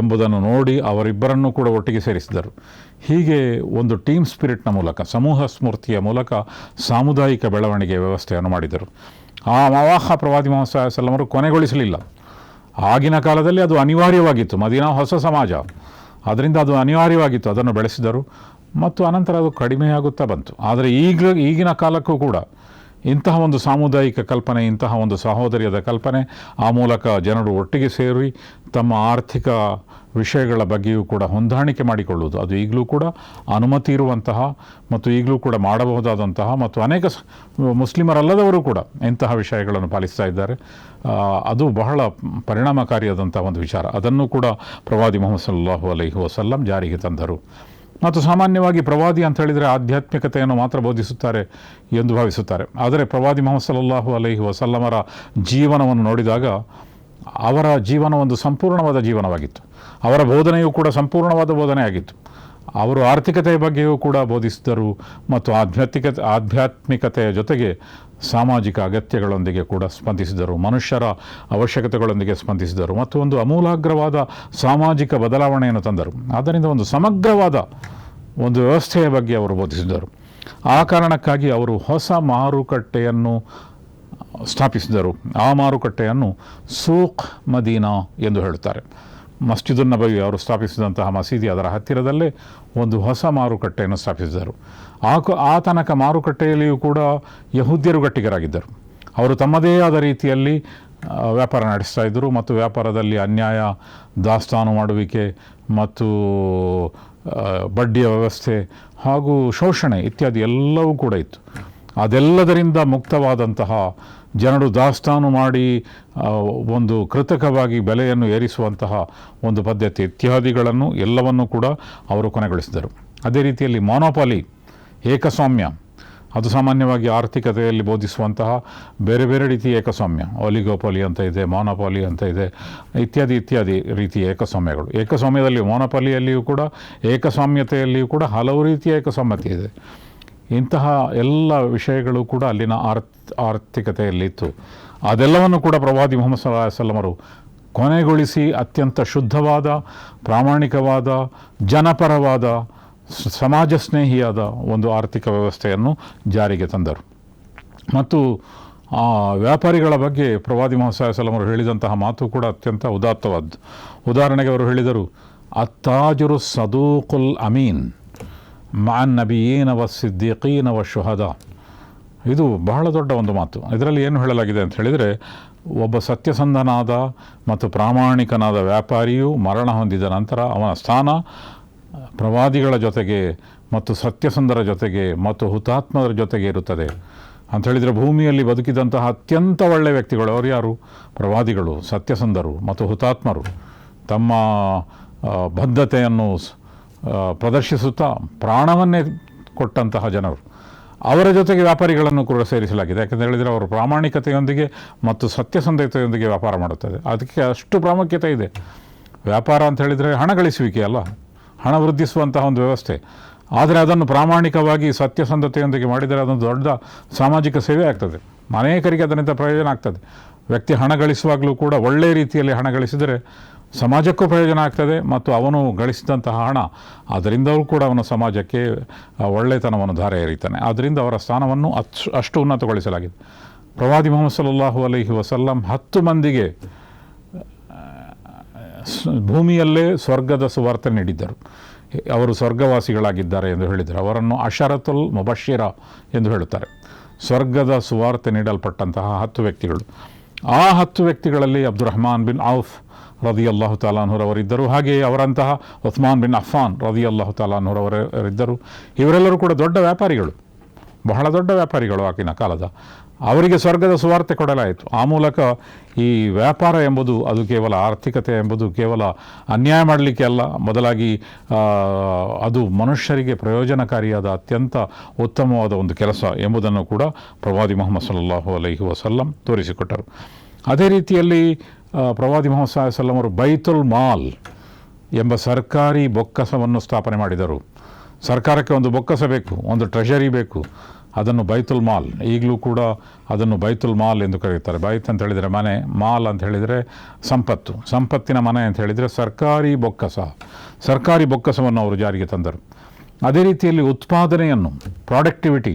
ಎಂಬುದನ್ನು ನೋಡಿ ಅವರಿಬ್ಬರನ್ನೂ ಕೂಡ ಒಟ್ಟಿಗೆ ಸೇರಿಸಿದರು. ಹೀಗೆ ಒಂದು ಟೀಮ್ ಸ್ಪಿರಿಟ್ನ ಮೂಲಕ, ಸಮೂಹ ಸ್ಫೂರ್ತಿಯ ಮೂಲಕ ಸಾಮುದಾಯಿಕ ಬೆಳವಣಿಗೆ ವ್ಯವಸ್ಥೆಯನ್ನು ಮಾಡಿದರು. ಆ ಮವಾಹ ಪ್ರವಾದಿ ಮುಹಮ್ಮದ್ ಸಲ್ಲಲ್ಲಾಹು ಅಲೈಹಿ ವಸಲ್ಲಮರು ಕೊನೆಗೊಳಿಸಲಿಲ್ಲ. ಆಗಿನ ಕಾಲದಲ್ಲಿ ಅದು ಅನಿವಾರ್ಯವಾಗಿತ್ತು. ಮದೀನಾ ಹೊಸ ಸಮಾಜ, ಅದರಿಂದ ಅದು ಅನಿವಾರ್ಯವಾಗಿತ್ತು. ಅದನ್ನು ಬೆಳೆಸಿದರು ಮತ್ತು ಅನಂತರ ಅದು ಕಡಿಮೆಯಾಗುತ್ತಾ ಬಂತು. ಆದರೆ ಈಗಿನ ಕಾಲಕ್ಕೂ ಕೂಡ ಇಂತಹ ಒಂದು ಸಾಮುದಾಯಿಕ ಕಲ್ಪನೆ, ಇಂತಹ ಒಂದು ಸಹೋದರ್ಯದ ಕಲ್ಪನೆ, ಆ ಮೂಲಕ ಜನರು ಒಟ್ಟಿಗೆ ಸೇರಿ ತಮ್ಮ ಆರ್ಥಿಕ ವಿಷಯಗಳ ಬಗ್ಗೆಯೂ ಕೂಡ ಹೊಂದಾಣಿಕೆ ಮಾಡಿಕೊಳ್ಳುವುದು, ಅದು ಈಗಲೂ ಕೂಡ ಅನುಮತಿ ಇರುವಂತಹ ಮತ್ತು ಈಗಲೂ ಕೂಡ ಮಾಡಬಹುದಾದಂತಹ ಮತ್ತು ಅನೇಕ ಮುಸ್ಲಿಮರಲ್ಲದವರು ಕೂಡ ಇಂತಹ ವಿಷಯಗಳನ್ನು ಪಾಲಿಸ್ತಾ ಇದ್ದಾರೆ. ಅದು ಬಹಳ ಪರಿಣಾಮಕಾರಿಯಾದಂಥ ಒಂದು ವಿಚಾರ. ಅದನ್ನು ಕೂಡ ಪ್ರವಾದಿ ಮುಹಮ್ಮದ್ ಸಲ್ಲಲ್ಲಾಹು ಅಲೈಹಿ ವಸಲ್ಲಂ ಜಾರಿಗೆ ತಂದರು. ಮತ್ತು ಸಾಮಾನ್ಯವಾಗಿ ಪ್ರವಾದಿ ಅಂತ ಹೇಳಿದರೆ ಆಧ್ಯಾತ್ಮಿಕತೆಯನ್ನು ಮಾತ್ರ ಬೋಧಿಸುತ್ತಾರೆ ಎಂದು ಭಾವಿಸುತ್ತಾರೆ. ಆದರೆ ಪ್ರವಾದಿ ಮುಹಮ್ಮದ್ ಸಲ್ಲಲ್ಲಾಹು ಅಲೈಹಿ ವಸಲ್ಲಮರ ಜೀವನವನ್ನು ನೋಡಿದಾಗ ಅವರ ಜೀವನ ಒಂದು ಸಂಪೂರ್ಣವಾದ ಜೀವನವಾಗಿತ್ತು. ಅವರ ಬೋಧನೆಯೂ ಕೂಡ ಸಂಪೂರ್ಣವಾದ ಬೋಧನೆಯಾಗಿತ್ತು. ಅವರು ಆರ್ಥಿಕತೆಯ ಬಗ್ಗೆಯೂ ಕೂಡ ಬೋಧಿಸಿದರು ಮತ್ತು ಆಧ್ಯಾತ್ಮಿಕತೆಯ ಜೊತೆಗೆ ಸಾಮಾಜಿಕ ಅಗತ್ಯಗಳೊಂದಿಗೆ ಕೂಡ ಸ್ಪಂದಿಸಿದರು, ಮನುಷ್ಯರ ಅವಶ್ಯಕತೆಗಳೊಂದಿಗೆ ಸ್ಪಂದಿಸಿದರು ಮತ್ತು ಒಂದು ಅಮೂಲಾಗ್ರವಾದ ಸಾಮಾಜಿಕ ಬದಲಾವಣೆಯನ್ನು ತಂದರು. ಆದ್ದರಿಂದ ಒಂದು ಸಮಗ್ರವಾದ ಒಂದು ವ್ಯವಸ್ಥೆಯ ಬಗ್ಗೆ ಅವರು ಬೋಧಿಸಿದರು. ಆ ಕಾರಣಕ್ಕಾಗಿ ಅವರು ಹೊಸ ಮಾರುಕಟ್ಟೆಯನ್ನು ಸ್ಥಾಪಿಸಿದರು. ಆ ಮಾರುಕಟ್ಟೆಯನ್ನು ಸೂಕ್ ಮದೀನಾ ಎಂದು ಹೇಳುತ್ತಾರೆ. ಮಸ್ಜಿದುನ್ ನಬವಿ ಅವರು ಸ್ಥಾಪಿಸಿದಂತಹ ಮಸೀದಿ, ಅದರ ಹತ್ತಿರದಲ್ಲೇ ಒಂದು ಹೊಸ ಮಾರುಕಟ್ಟೆಯನ್ನು ಸ್ಥಾಪಿಸಿದರು. ಆ ತನಕ ಮಾರುಕಟ್ಟೆಯಲ್ಲಿಯೂ ಕೂಡ ಯಹೂದ್ಯರು ಗಟ್ಟಿಗರಾಗಿದ್ದರು. ಅವರು ತಮ್ಮದೇ ಆದ ರೀತಿಯಲ್ಲಿ ವ್ಯಾಪಾರ ನಡೆಸ್ತಾ ಇದ್ದರು ಮತ್ತು ವ್ಯಾಪಾರದಲ್ಲಿ ಅನ್ಯಾಯ, ದಾಸ್ತಾನು ಮಾಡುವಿಕೆ ಮತ್ತು ಬಡ್ಡಿಯ ವ್ಯವಸ್ಥೆ ಹಾಗೂ ಶೋಷಣೆ ಇತ್ಯಾದಿ ಎಲ್ಲವೂ ಕೂಡ ಇತ್ತು. ಅದೆಲ್ಲದರಿಂದ ಮುಕ್ತವಾದಂತಹ, ಜನರು ದಾಸ್ತಾನು ಮಾಡಿ ಒಂದು ಕೃತಕವಾಗಿ ಬೆಲೆಯನ್ನು ಏರಿಸುವಂತಹ ಒಂದು ಪದ್ಧತಿ ಇತ್ಯಾದಿಗಳನ್ನು ಎಲ್ಲವನ್ನೂ ಕೂಡ ಅವರು ಕೊನೆಗೊಳಿಸಿದರು. ಅದೇ ರೀತಿಯಲ್ಲಿ ಮೊನೊಪಾಲಿ, ಏಕಸ್ವಾಮ್ಯ, ಅದು ಸಾಮಾನ್ಯವಾಗಿ ಆರ್ಥಿಕತೆಯಲ್ಲಿ ಬೋಧಿಸುವಂತಹ ಬೇರೆ ಬೇರೆ ರೀತಿಯ ಏಕಸ್ವಾಮ್ಯ, ಒಲಿಗೋಪಾಲಿ ಅಂತ ಇದೆ, ಮೊನೊಪಾಲಿ ಅಂತ ಇದೆ, ಇತ್ಯಾದಿ ರೀತಿಯ ಏಕಸ್ವಾಮ್ಯಗಳು. ಏಕಸ್ವಾಮ್ಯದಲ್ಲಿ, ಮೊನೊಪಾಲಿಯಲ್ಲಿಯೂ ಕೂಡ, ಏಕಸ್ವಾಮ್ಯತೆಯಲ್ಲಿಯೂ ಕೂಡ ಹಲವು ರೀತಿಯ ಏಕಸ್ವಾಮ್ಯತೆ ಇದೆ. ಇಂತಹ ಎಲ್ಲ ವಿಷಯಗಳು ಕೂಡ ಅಲ್ಲಿನ ಆರ್ಥಿಕತೆಯಲ್ಲಿತ್ತು. ಅದೆಲ್ಲವನ್ನು ಕೂಡ ಪ್ರವಾದಿ ಮುಹಮ್ಮದ್ ಸಲ್ಲಲ್ಲಾಹು ಅಲೈಹಿ ವಸಲ್ಲಂ ಅವರು ಕೊನೆಗೊಳಿಸಿ ಅತ್ಯಂತ ಶುದ್ಧವಾದ, ಪ್ರಾಮಾಣಿಕವಾದ, ಜನಪರವಾದ, ಸಮಾಜ ಸ್ನೇಹಿಯಾದ ಒಂದು ಆರ್ಥಿಕ ವ್ಯವಸ್ಥೆಯನ್ನು ಜಾರಿಗೆ ತಂದರು. ಮತ್ತು ಆ ವ್ಯಾಪಾರಿಗಳ ಬಗ್ಗೆ ಪ್ರವಾದಿ ಮುಹಮ್ಮದ್ ಸಲ್ಲಲ್ಲಾಹು ಅಲೈಹಿ ವಸಲ್ಲಂ ಅವರು ಹೇಳಿದಂತಹ ಮಾತು ಕೂಡ ಅತ್ಯಂತ ಉದಾತ್ತವಾದ್ದು. ಉದಾಹರಣೆಗೆ ಅವರು ಹೇಳಿದರು, ಅತ್ತಾಜುರು ಸದೂಕುಲ್ ಅಮೀನ್ ಮಾನ್ ನಬಿಯೀನ ವ ಸಿದ್ದೀಕೀನ ವ ಶುಹದಾ. ಇದು ಬಹಳ ದೊಡ್ಡ ಒಂದು ಮಾತು. ಇದರಲ್ಲಿ ಏನು ಹೇಳಲಾಗಿದೆ ಅಂತ ಹೇಳಿದರೆ, ಒಬ್ಬ ಸತ್ಯಸಂಧನಾದ ಮತ್ತು ಪ್ರಾಮಾಣಿಕನಾದ ವ್ಯಾಪಾರಿಯು ಮರಣ ಹೊಂದಿದ ನಂತರ ಅವನ ಸ್ಥಾನ ಪ್ರವಾದಿಗಳ ಜೊತೆಗೆ ಮತ್ತು ಸತ್ಯಸಂಧರ ಜೊತೆಗೆ ಮತ್ತು ಹುತಾತ್ಮರ ಜೊತೆಗೆ ಇರುತ್ತದೆ ಅಂತ ಹೇಳಿದರೆ, ಭೂಮಿಯಲ್ಲಿ ಬದುಕಿದಂತಹ ಅತ್ಯಂತ ಒಳ್ಳೆಯ ವ್ಯಕ್ತಿಗಳು ಅವರು ಯಾರು? ಪ್ರವಾದಿಗಳು, ಸತ್ಯಸಂಧರು ಮತ್ತು ಹುತಾತ್ಮರು. ತಮ್ಮ ಬದ್ಧತೆಯನ್ನು ಪ್ರದರ್ಶಿಸುತ್ತಾ ಪ್ರಾಣವನ್ನೇ ಕೊಟ್ಟಂತಹ ಜನರು, ಅವರ ಜೊತೆಗೆ ವ್ಯಾಪಾರಿಗಳನ್ನು ಕೂಡ ಸೇರಿಸಲಾಗಿದೆ. ಯಾಕೆಂತ ಹೇಳಿದರೆ ಅವರು ಪ್ರಾಮಾಣಿಕತೆಯೊಂದಿಗೆ ಮತ್ತು ಸತ್ಯಸಂಧತೆಯೊಂದಿಗೆ ವ್ಯಾಪಾರ ಮಾಡುತ್ತದೆ. ಅದಕ್ಕೆ ಅಷ್ಟು ಪ್ರಾಮುಖ್ಯತೆ ಇದೆ. ವ್ಯಾಪಾರ ಅಂತ ಹೇಳಿದರೆ ಹಣ ಗಳಿಸುವಿಕೆ ಅಲ್ಲ, ಹಣ ವೃದ್ಧಿಸುವಂತಹ ಒಂದು ವ್ಯವಸ್ಥೆ. ಆದರೆ ಅದನ್ನು ಪ್ರಾಮಾಣಿಕವಾಗಿ ಸತ್ಯಸಂಧತೆಯೊಂದಿಗೆ ಮಾಡಿದರೆ ಅದೊಂದು ದೊಡ್ಡ ಸಾಮಾಜಿಕ ಸೇವೆ ಆಗ್ತದೆ. ಅನೇಕರಿಗೆ ಅದರಿಂದ ಪ್ರಯೋಜನ ಆಗ್ತದೆ. ವ್ಯಕ್ತಿ ಹಣ ಗಳಿಸುವಾಗಲೂ ಕೂಡ ಒಳ್ಳೆಯ ರೀತಿಯಲ್ಲಿ ಹಣ ಗಳಿಸಿದರೆ ಸಮಾಜಕ್ಕೂ ಪ್ರಯೋಜನ ಆಗ್ತದೆ ಮತ್ತು ಅವನು ಗಳಿಸಿದಂತಹ ಹಣ ಅದರಿಂದಲೂ ಕೂಡ ಅವನು ಸಮಾಜಕ್ಕೆ ಒಳ್ಳೆತನವನ್ನು ಧಾರೆ ಎರೀತಾನೆ. ಆದ್ದರಿಂದ ಅವರ ಸ್ಥಾನವನ್ನು ಅಷ್ಟು ಉನ್ನತಗೊಳಿಸಲಾಗಿದೆ. ಪ್ರವಾದಿ ಮುಹಮ್ಮದ್ ಸಲ್ಲಲ್ಲಾಹು ಅಲೈಹಿ ವಸಲ್ಲಂ 10 ಮಂದಿಗೆ ಭೂಮಿಯಲ್ಲೇ ಸ್ವರ್ಗದ ಸುವಾರ್ತೆ ನೀಡಿದ್ದರು. ಅವರು ಸ್ವರ್ಗವಾಸಿಗಳಾಗಿದ್ದಾರೆ ಎಂದು ಹೇಳಿದರು. ಅವರನ್ನು ಅಶರತುಲ್ ಮುಬಶ್ಶಿರ ಎಂದು ಹೇಳುತ್ತಾರೆ. ಸ್ವರ್ಗದ ಸುವಾರ್ತೆ ನೀಡಲ್ಪಟ್ಟಂತಹ 10 ವ್ಯಕ್ತಿಗಳು. ಆ 10 ವ್ಯಕ್ತಿಗಳಲ್ಲಿ ಅಬ್ದುರ್ರಹ್ಮಾನ್ ಬಿನ್ ಔಫ್ ರದಿಯಲ್ಲಾಹು ತಾಲಾ ಅನ್ಹುರವರಿದ್ದರು. ಹಾಗೆಯೇ ಅವರಂತಹ ಉಸ್ಮಾನ್ ಬಿನ್ ಅಫ್ಫಾನ್ ರದಿಯಲ್ಲಾಹು ತಾಲಾ ಅನ್ಹುರವರಿದ್ದರು. ಇವರೆಲ್ಲರೂ ಕೂಡ ದೊಡ್ಡ ವ್ಯಾಪಾರಿಗಳು, ಬಹಳ ದೊಡ್ಡ ವ್ಯಾಪಾರಿಗಳು ಆಗಿನ ಕಾಲದ. ಅವರಿಗೆ ಸ್ವರ್ಗದ ಸುವಾರ್ತೆ ಕೊಡಲಾಯಿತು. ಆ ಮೂಲಕ ಈ ವ್ಯಾಪಾರ ಎಂಬುದು ಅದು ಕೇವಲ ಆರ್ಥಿಕತೆ ಎಂಬುದು ಕೇವಲ ಅನ್ಯಾಯ ಮಾಡಲಿಕ್ಕೆ ಅಲ್ಲ, ಬದಲಾಗಿ ಅದು ಮನುಷ್ಯರಿಗೆ ಪ್ರಯೋಜನಕಾರಿಯಾದ ಅತ್ಯಂತ ಉತ್ತಮವಾದ ಒಂದು ಕೆಲಸ ಎಂಬುದನ್ನು ಕೂಡ ಪ್ರವಾದಿ ಮುಹಮ್ಮದ್ ಸಲ್ಲಲ್ಲಾಹು ಅಲೈಹಿ ವಸಲ್ಲಂ ತೋರಿಸಿಕೊಟ್ಟರು. ಅದೇ ರೀತಿಯಲ್ಲಿ ಪ್ರವಾದಿ ಮುಹಮ್ಮದ್ ಸಲ್ಲಲ್ಲಾಹು ಅಲೈಹಿ ವಸಲ್ಲಂ ಅವರು ಬೈತುಲ್ ಮಾಲ್ ಎಂಬ ಸರ್ಕಾರಿ ಬೊಕ್ಕಸವನ್ನು ಸ್ಥಾಪನೆ ಮಾಡಿದರು. ಸರ್ಕಾರಕ್ಕೆ ಒಂದು ಬೊಕ್ಕಸ ಬೇಕು, ಒಂದು ಟ್ರೆಷರಿ ಬೇಕು, ಅದನ್ನು ಬೈತುಲ್ ಮಾಲ್, ಈಗಲೂ ಕೂಡ ಅದನ್ನು ಬೈತುಲ್ ಮಾಲ್ ಎಂದು ಕರೆಯುತ್ತಾರೆ. ಬೈತ್ ಅಂತ ಹೇಳಿದರೆ ಮನೆ, ಮಾಲ್ ಅಂತ ಹೇಳಿದರೆ ಸಂಪತ್ತು, ಸಂಪತ್ತಿನ ಮನೆ ಅಂತ ಹೇಳಿದರೆ ಸರ್ಕಾರಿ ಬೊಕ್ಕಸವನ್ನು ಅವರು ಜಾರಿಗೆ ತಂದರು. ಅದೇ ರೀತಿಯಲ್ಲಿ ಉತ್ಪಾದನೆಯನ್ನು, ಪ್ರಾಡಕ್ಟಿವಿಟಿ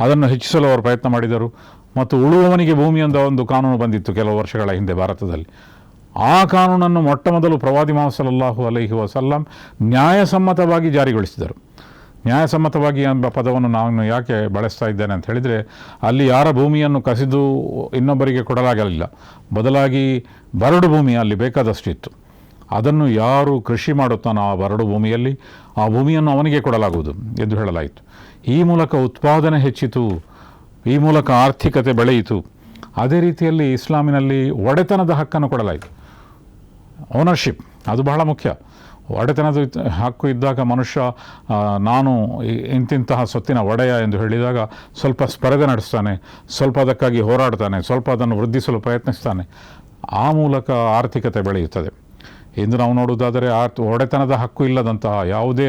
ಅದನ್ನು ಹೆಚ್ಚಿಸಲು ಅವರು ಪ್ರಯತ್ನ ಮಾಡಿದರು. ಮತ್ತು ಉಳುವವನಿಗೆ ಭೂಮಿ ಎಂದ ಒಂದು ಕಾನೂನು ಬಂದಿತ್ತು ಕೆಲವು ವರ್ಷಗಳ ಹಿಂದೆ ಭಾರತದಲ್ಲಿ. ಆ ಕಾನೂನನ್ನು ಮೊಟ್ಟ ಮೊದಲು ಪ್ರವಾದಿ ಮುಹಮ್ಮದ್ ಸಲ್ಲಲ್ಲಾಹು ಅಲೈಹಿ ವಸಲ್ಲಂ ನ್ಯಾಯಸಮ್ಮತವಾಗಿ ಜಾರಿಗೊಳಿಸಿದರು. ನ್ಯಾಯಸಮ್ಮತವಾಗಿ ಎಂಬ ಪದವನ್ನು ನಾನು ಯಾಕೆ ಬಳಸ್ತಾ ಇದ್ದೇನೆ ಅಂತ ಹೇಳಿದರೆ, ಅಲ್ಲಿ ಯಾರ ಭೂಮಿಯನ್ನು ಕಸಿದು ಇನ್ನೊಬ್ಬರಿಗೆ ಕೊಡಲಾಗಲಿಲ್ಲ, ಬದಲಾಗಿ ಬರಡು ಭೂಮಿ ಅಲ್ಲಿ ಬೇಕಾದಷ್ಟಿತ್ತು. ಅದನ್ನು ಯಾರು ಕೃಷಿ ಮಾಡುತ್ತಾನೋ ಆ ಬರಡು ಭೂಮಿಯಲ್ಲಿ ಆ ಭೂಮಿಯನ್ನು ಅವನಿಗೆ ಕೊಡಲಾಗುವುದು ಎಂದು ಹೇಳಲಾಯಿತು. ಈ ಮೂಲಕ ಉತ್ಪಾದನೆ ಹೆಚ್ಚಿತು, ಈ ಮೂಲಕ ಆರ್ಥಿಕತೆ ಬೆಳೆಯಿತು. ಅದೇ ರೀತಿಯಲ್ಲಿ ಇಸ್ಲಾಮಿನಲ್ಲಿ ಒಡೆತನದ ಹಕ್ಕನ್ನು ಕೊಡಲಾಯಿತು. ಓನರ್ಶಿಪ್ ಅದು ಬಹಳ ಮುಖ್ಯ. ಒಡೆತನದ ಹಕ್ಕು ಇದ್ದಾಗ ಮನುಷ್ಯ ನಾನು ಇಂತಿಂತಹ ಸೊತ್ತಿನ ಒಡೆಯ ಎಂದು ಹೇಳಿದಾಗ ಸ್ವಲ್ಪ ಸ್ಪರ್ಧೆ ನಡೆಸ್ತಾನೆ, ಸ್ವಲ್ಪ ಅದಕ್ಕಾಗಿ ಹೋರಾಡ್ತಾನೆ, ಸ್ವಲ್ಪ ಅದನ್ನು ವೃದ್ಧಿಸಲು ಪ್ರಯತ್ನಿಸ್ತಾನೆ. ಆ ಮೂಲಕ ಆರ್ಥಿಕತೆ ಬೆಳೆಯುತ್ತದೆ. ಇಂದು ನಾವು ನೋಡುವುದಾದರೆ ಒಡೆತನದ ಹಕ್ಕು ಇಲ್ಲದಂತಹ, ಯಾವುದೇ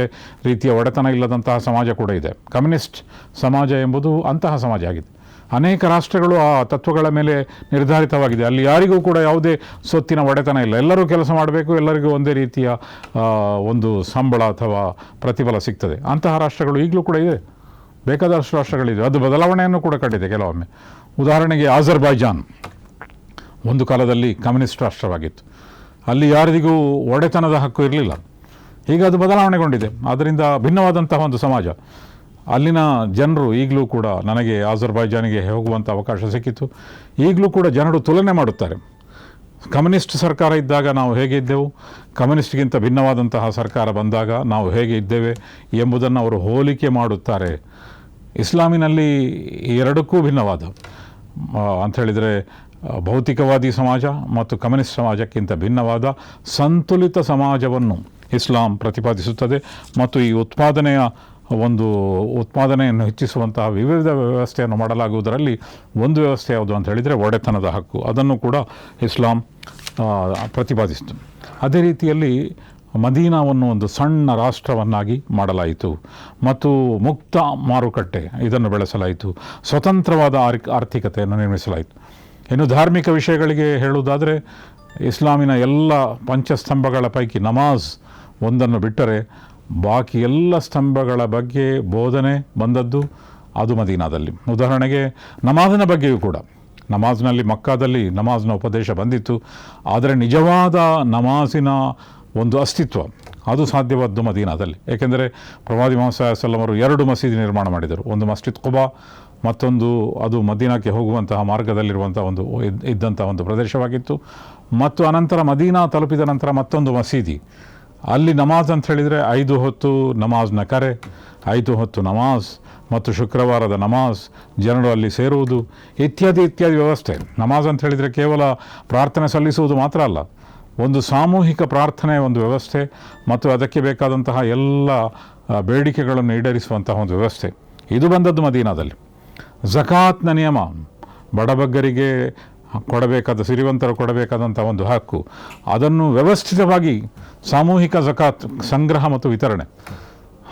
ರೀತಿಯ ಒಡೆತನ ಇಲ್ಲದಂತಹ ಸಮಾಜ ಕೂಡ ಇದೆ. ಕಮ್ಯುನಿಸ್ಟ್ ಸಮಾಜ ಎಂಬುದು ಅಂತಹ ಸಮಾಜ ಆಗಿದೆ. ಅನೇಕ ರಾಷ್ಟ್ರಗಳು ಆ ತತ್ವಗಳ ಮೇಲೆ ನಿರ್ಧಾರಿತವಾಗಿದೆ. ಅಲ್ಲಿ ಯಾರಿಗೂ ಕೂಡ ಯಾವುದೇ ಸೊತ್ತಿನ ಒಡೆತನ ಇಲ್ಲ, ಎಲ್ಲರೂ ಕೆಲಸ ಮಾಡಬೇಕು, ಎಲ್ಲರಿಗೂ ಒಂದೇ ರೀತಿಯ ಒಂದು ಸಂಬಳ ಅಥವಾ ಪ್ರತಿಫಲ ಸಿಗ್ತದೆ. ಅಂತಹ ರಾಷ್ಟ್ರಗಳು ಈಗಲೂ ಕೂಡ ಇದೆ, ಬೇಕಾದಷ್ಟು ರಾಷ್ಟ್ರಗಳಿದೆ. ಅದು ಬದಲಾವಣೆಯನ್ನು ಕೂಡ ಕಂಡಿದೆ ಕೆಲವೊಮ್ಮೆ. ಉದಾಹರಣೆಗೆ ಅಜರ್ಬೈಜಾನ್ ಒಂದು ಕಾಲದಲ್ಲಿ ಕಮ್ಯುನಿಸ್ಟ್ ರಾಷ್ಟ್ರವಾಗಿತ್ತು. ಅಲ್ಲಿ ಯಾರಿಗೂ ಒಡೆತನದ ಹಕ್ಕು ಇರಲಿಲ್ಲ. ಈಗ ಅದು ಬದಲಾವಣೆಗೊಂಡಿದೆ. ಅದರಿಂದ ಭಿನ್ನವಾದಂತಹ ಒಂದು ಸಮಾಜ. ಅಲ್ಲಿನ ಜನರು ಈಗಲೂ ಕೂಡ, ನನಗೆ ಅಜರ್ಬೈಜಾನಿಗೆ ಹೋಗುವಂಥ ಅವಕಾಶ ಸಿಕ್ಕಿತು, ಈಗಲೂ ಕೂಡ ಜನರು ತುಲನೆ ಮಾಡುತ್ತಾರೆ. ಕಮ್ಯುನಿಸ್ಟ್ ಸರ್ಕಾರ ಇದ್ದಾಗ ನಾವು ಹೇಗೆ ಇದ್ದೆವು, ಕಮ್ಯುನಿಸ್ಟ್ಗಿಂತ ಭಿನ್ನವಾದಂತಹ ಸರ್ಕಾರ ಬಂದಾಗ ನಾವು ಹೇಗೆ ಇದ್ದೇವೆ ಎಂಬುದನ್ನು ಅವರು ಹೋಲಿಕೆ ಮಾಡುತ್ತಾರೆ. ಇಸ್ಲಾಮಿನಲ್ಲಿ ಎರಡಕ್ಕೂ ಭಿನ್ನವಾದ ಅಂಥೇಳಿದರೆ ಭೌತಿಕವಾದಿ ಸಮಾಜ ಮತ್ತು ಕಮ್ಯುನಿಸ್ಟ್ ಸಮಾಜಕ್ಕಿಂತ ಭಿನ್ನವಾದ ಸಂತುಲಿತ ಸಮಾಜವನ್ನು ಇಸ್ಲಾಂ ಪ್ರತಿಪಾದಿಸುತ್ತದೆ. ಮತ್ತು ಈ ಉತ್ಪಾದನೆಯನ್ನು ಹೆಚ್ಚಿಸುವಂತಹ ವಿವಿಧ ವ್ಯವಸ್ಥೆಯನ್ನು ಮಾಡಲಾಗುವುದರಲ್ಲಿ ಒಂದು ವ್ಯವಸ್ಥೆ ಯಾವುದು ಅಂತ ಹೇಳಿದರೆ ಒಡೆತನದ ಹಕ್ಕು. ಅದನ್ನು ಕೂಡ ಇಸ್ಲಾಂ ಪ್ರತಿಪಾದಿಸಿತು. ಅದೇ ರೀತಿಯಲ್ಲಿ ಮದೀನಾವನ್ನು ಒಂದು ಸಣ್ಣ ರಾಷ್ಟ್ರವನ್ನಾಗಿ ಮಾಡಲಾಯಿತು ಮತ್ತು ಮುಕ್ತ ಮಾರುಕಟ್ಟೆ ಇದನ್ನು ಬೆಳೆಸಲಾಯಿತು. ಸ್ವತಂತ್ರವಾದ ಆರ್ಥಿಕತೆಯನ್ನು ನಿರ್ಮಿಸಲಾಯಿತು. ಇನ್ನು ಧಾರ್ಮಿಕ ವಿಷಯಗಳಿಗೆ ಹೇಳುವುದಾದರೆ ಇಸ್ಲಾಮಿನ ಎಲ್ಲ ಪಂಚಸ್ತಂಭಗಳ ಪೈಕಿ ನಮಾಜ್ ಒಂದನ್ನು ಬಿಟ್ಟರೆ ಬಾಕಿ ಎಲ್ಲ ಸ್ತಂಭಗಳ ಬಗ್ಗೆ ಬೋಧನೆ ಬಂದದ್ದು ಅದು ಮದೀನಾದಲ್ಲಿ. ಉದಾಹರಣೆಗೆ ನಮಾಜಿನ ಬಗ್ಗೆಯೂ ಕೂಡ ನಮಾಜ್ನಲ್ಲಿ ಮಕ್ಕಾದಲ್ಲಿ ನಮಾಜ್ನ ಉಪದೇಶ ಬಂದಿತ್ತು. ಆದರೆ ನಿಜವಾದ ನಮಾಜಿನ ಒಂದು ಅಸ್ತಿತ್ವ ಅದು ಸಾಧ್ಯವಾದ್ದು ಮದೀನಾದಲ್ಲಿ. ಏಕೆಂದರೆ ಪ್ರವಾದಿ ಮುಹಮ್ಮದ್ ಸಲ್ಲಲ್ಲಾಹು ಅಲೈಹಿ ವಸಲ್ಲಂ ಅವರು 2 ಮಸೀದಿ ನಿರ್ಮಾಣ ಮಾಡಿದರು. ಒಂದು ಮಸ್ಜಿದ್ ಕುಬಾ, ಮತ್ತೊಂದು ಅದು ಮದೀನಾಕ್ಕೆ ಹೋಗುವಂತಹ ಮಾರ್ಗದಲ್ಲಿರುವಂಥ ಇದ್ದಂಥ ಒಂದು ಪ್ರದೇಶವಾಗಿತ್ತು. ಮತ್ತು ಅನಂತರ ಮದೀನಾ ತಲುಪಿದ ನಂತರ ಮತ್ತೊಂದು ಮಸೀದಿ, ಅಲ್ಲಿ ನಮಾಜ್ ಅಂತ ಹೇಳಿದರೆ 5 ಹೊತ್ತು ನಮಾಜ್ನ ಕರೆ, 5 ಹೊತ್ತು ನಮಾಜ್ ಮತ್ತು ಶುಕ್ರವಾರದ ನಮಾಜ್, ಜನರು ಅಲ್ಲಿ ಸೇರುವುದು ಇತ್ಯಾದಿ ವ್ಯವಸ್ಥೆ. ನಮಾಜ್ ಅಂತ ಹೇಳಿದರೆ ಕೇವಲ ಪ್ರಾರ್ಥನೆ ಸಲ್ಲಿಸುವುದು ಮಾತ್ರ ಅಲ್ಲ, ಒಂದು ಸಾಮೂಹಿಕ ಪ್ರಾರ್ಥನೆ ಒಂದು ವ್ಯವಸ್ಥೆ ಮತ್ತು ಅದಕ್ಕೆ ಬೇಕಾದಂತಹ ಎಲ್ಲ ಬೇಡಿಕೆಗಳನ್ನು ಈಡೇರಿಸುವಂತಹ ಒಂದು ವ್ಯವಸ್ಥೆ. ಇದು ಬಂದದ್ದು ಮದೀನಾದಲ್ಲಿ. ಝಕಾತ್ನ ನಿಯಮ, ಬಡಬಗ್ಗರಿಗೆ ಕೊಡಬೇಕಾದ, ಸಿರಿವಂತರು ಕೊಡಬೇಕಾದಂಥ ಒಂದು ಹಕ್ಕು, ಅದನ್ನು ವ್ಯವಸ್ಥಿತವಾಗಿ ಸಾಮೂಹಿಕ ಝಕಾತ್ ಸಂಗ್ರಹ ಮತ್ತು ವಿತರಣೆ,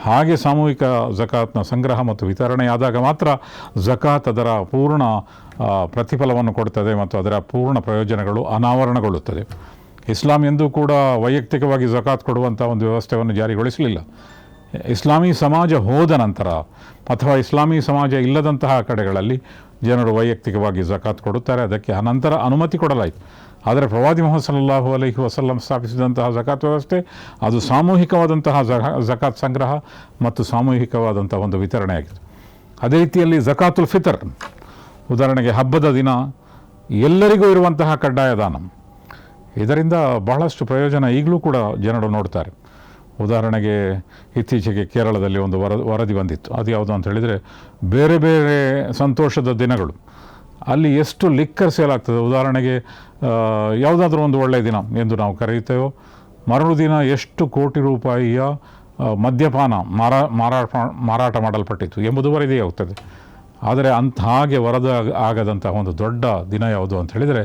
ಹಾಗೆ ಸಾಮೂಹಿಕ ಝಕಾತ್ನ ಸಂಗ್ರಹ ಮತ್ತು ವಿತರಣೆಯಾದಾಗ ಮಾತ್ರ ಝಕಾತ್ ಅದರ ಪೂರ್ಣ ಪ್ರತಿಫಲವನ್ನು ಕೊಡ್ತದೆ ಮತ್ತು ಅದರ ಪೂರ್ಣ ಪ್ರಯೋಜನಗಳು ಅನಾವರಣಗೊಳ್ಳುತ್ತದೆ. ಇಸ್ಲಾಂ ಎಂದೂ ಕೂಡ ವೈಯಕ್ತಿಕವಾಗಿ ಝಕಾತ್ ಕೊಡುವಂಥ ಒಂದು ವ್ಯವಸ್ಥೆಯನ್ನು ಜಾರಿಗೊಳಿಸಲಿಲ್ಲ. ಇಸ್ಲಾಮೀ ಸಮಾಜ ಹೋದ ನಂತರ ಅಥವಾ ಇಸ್ಲಾಮೀ ಸಮಾಜ ಇಲ್ಲದಂತಹ ಕಡೆಗಳಲ್ಲಿ ಜನರು ವೈಯಕ್ತಿಕವಾಗಿ ಝಕಾತ್ ಕೊಡುತ್ತಾರೆ. ಅದಕ್ಕೆ ಅನಂತರ ಅನುಮತಿ ಕೊಡಲಾಯಿತು. ಆದರೆ ಪ್ರವಾದಿ ಮುಹಮ್ಮದ್ ಸಲ್ಲಲ್ಲಾಹು ಅಲೈಹಿ ವಸಲ್ಲಂ ಸ್ಥಾಪಿಸಿದಂತಹ ಝಕಾತ್ ವ್ಯವಸ್ಥೆ ಅದು ಸಾಮೂಹಿಕವಾದಂತಹ ಝಕಾತ್ ಸಂಗ್ರಹ ಮತ್ತು ಸಾಮೂಹಿಕವಾದಂಥ ಒಂದು ವಿತರಣೆಯಾಗಿದೆ. ಅದೇ ರೀತಿಯಲ್ಲಿ ಝಕಾತುಲ್ ಫಿತರ್, ಉದಾಹರಣೆಗೆ ಹಬ್ಬದ ದಿನ ಎಲ್ಲರಿಗೂ ಇರುವಂತಹ ಕಡ್ಡಾಯ ದಾನ, ಇದರಿಂದ ಬಹಳಷ್ಟು ಪ್ರಯೋಜನ ಈಗಲೂ ಕೂಡ ಜನರು ನೋಡ್ತಾರೆ. ಉದಾಹರಣೆಗೆ ಇತ್ತೀಚೆಗೆ ಕೇರಳದಲ್ಲಿ ಒಂದು ವರದಿ ಬಂದಿತ್ತು. ಅದು ಯಾವುದು ಅಂತ ಹೇಳಿದರೆ, ಬೇರೆ ಬೇರೆ ಸಂತೋಷದ ದಿನಗಳು ಅಲ್ಲಿ ಎಷ್ಟು ಲಿಕ್ಕರ್ ಸೇಲ್ ಆಗ್ತದೆ. ಉದಾಹರಣೆಗೆ ಯಾವುದಾದ್ರೂ ಒಂದು ಒಳ್ಳೆಯ ದಿನ ಎಂದು ನಾವು ಕರೆಯುತ್ತೇವೋ, ಮರುದಿನ ಎಷ್ಟು ಕೋಟಿ ರೂಪಾಯಿಯ ಮದ್ಯಪಾನ ಮಾರಾಟ ಮಾಡಲ್ಪಟ್ಟಿತ್ತು ಎಂಬುದು ವರದಿಯಾಗುತ್ತದೆ. ಆದರೆ ಹಾಗೆ ಆಗದಂತಹ ಒಂದು ದೊಡ್ಡ ದಿನ ಯಾವುದು ಅಂತ ಹೇಳಿದರೆ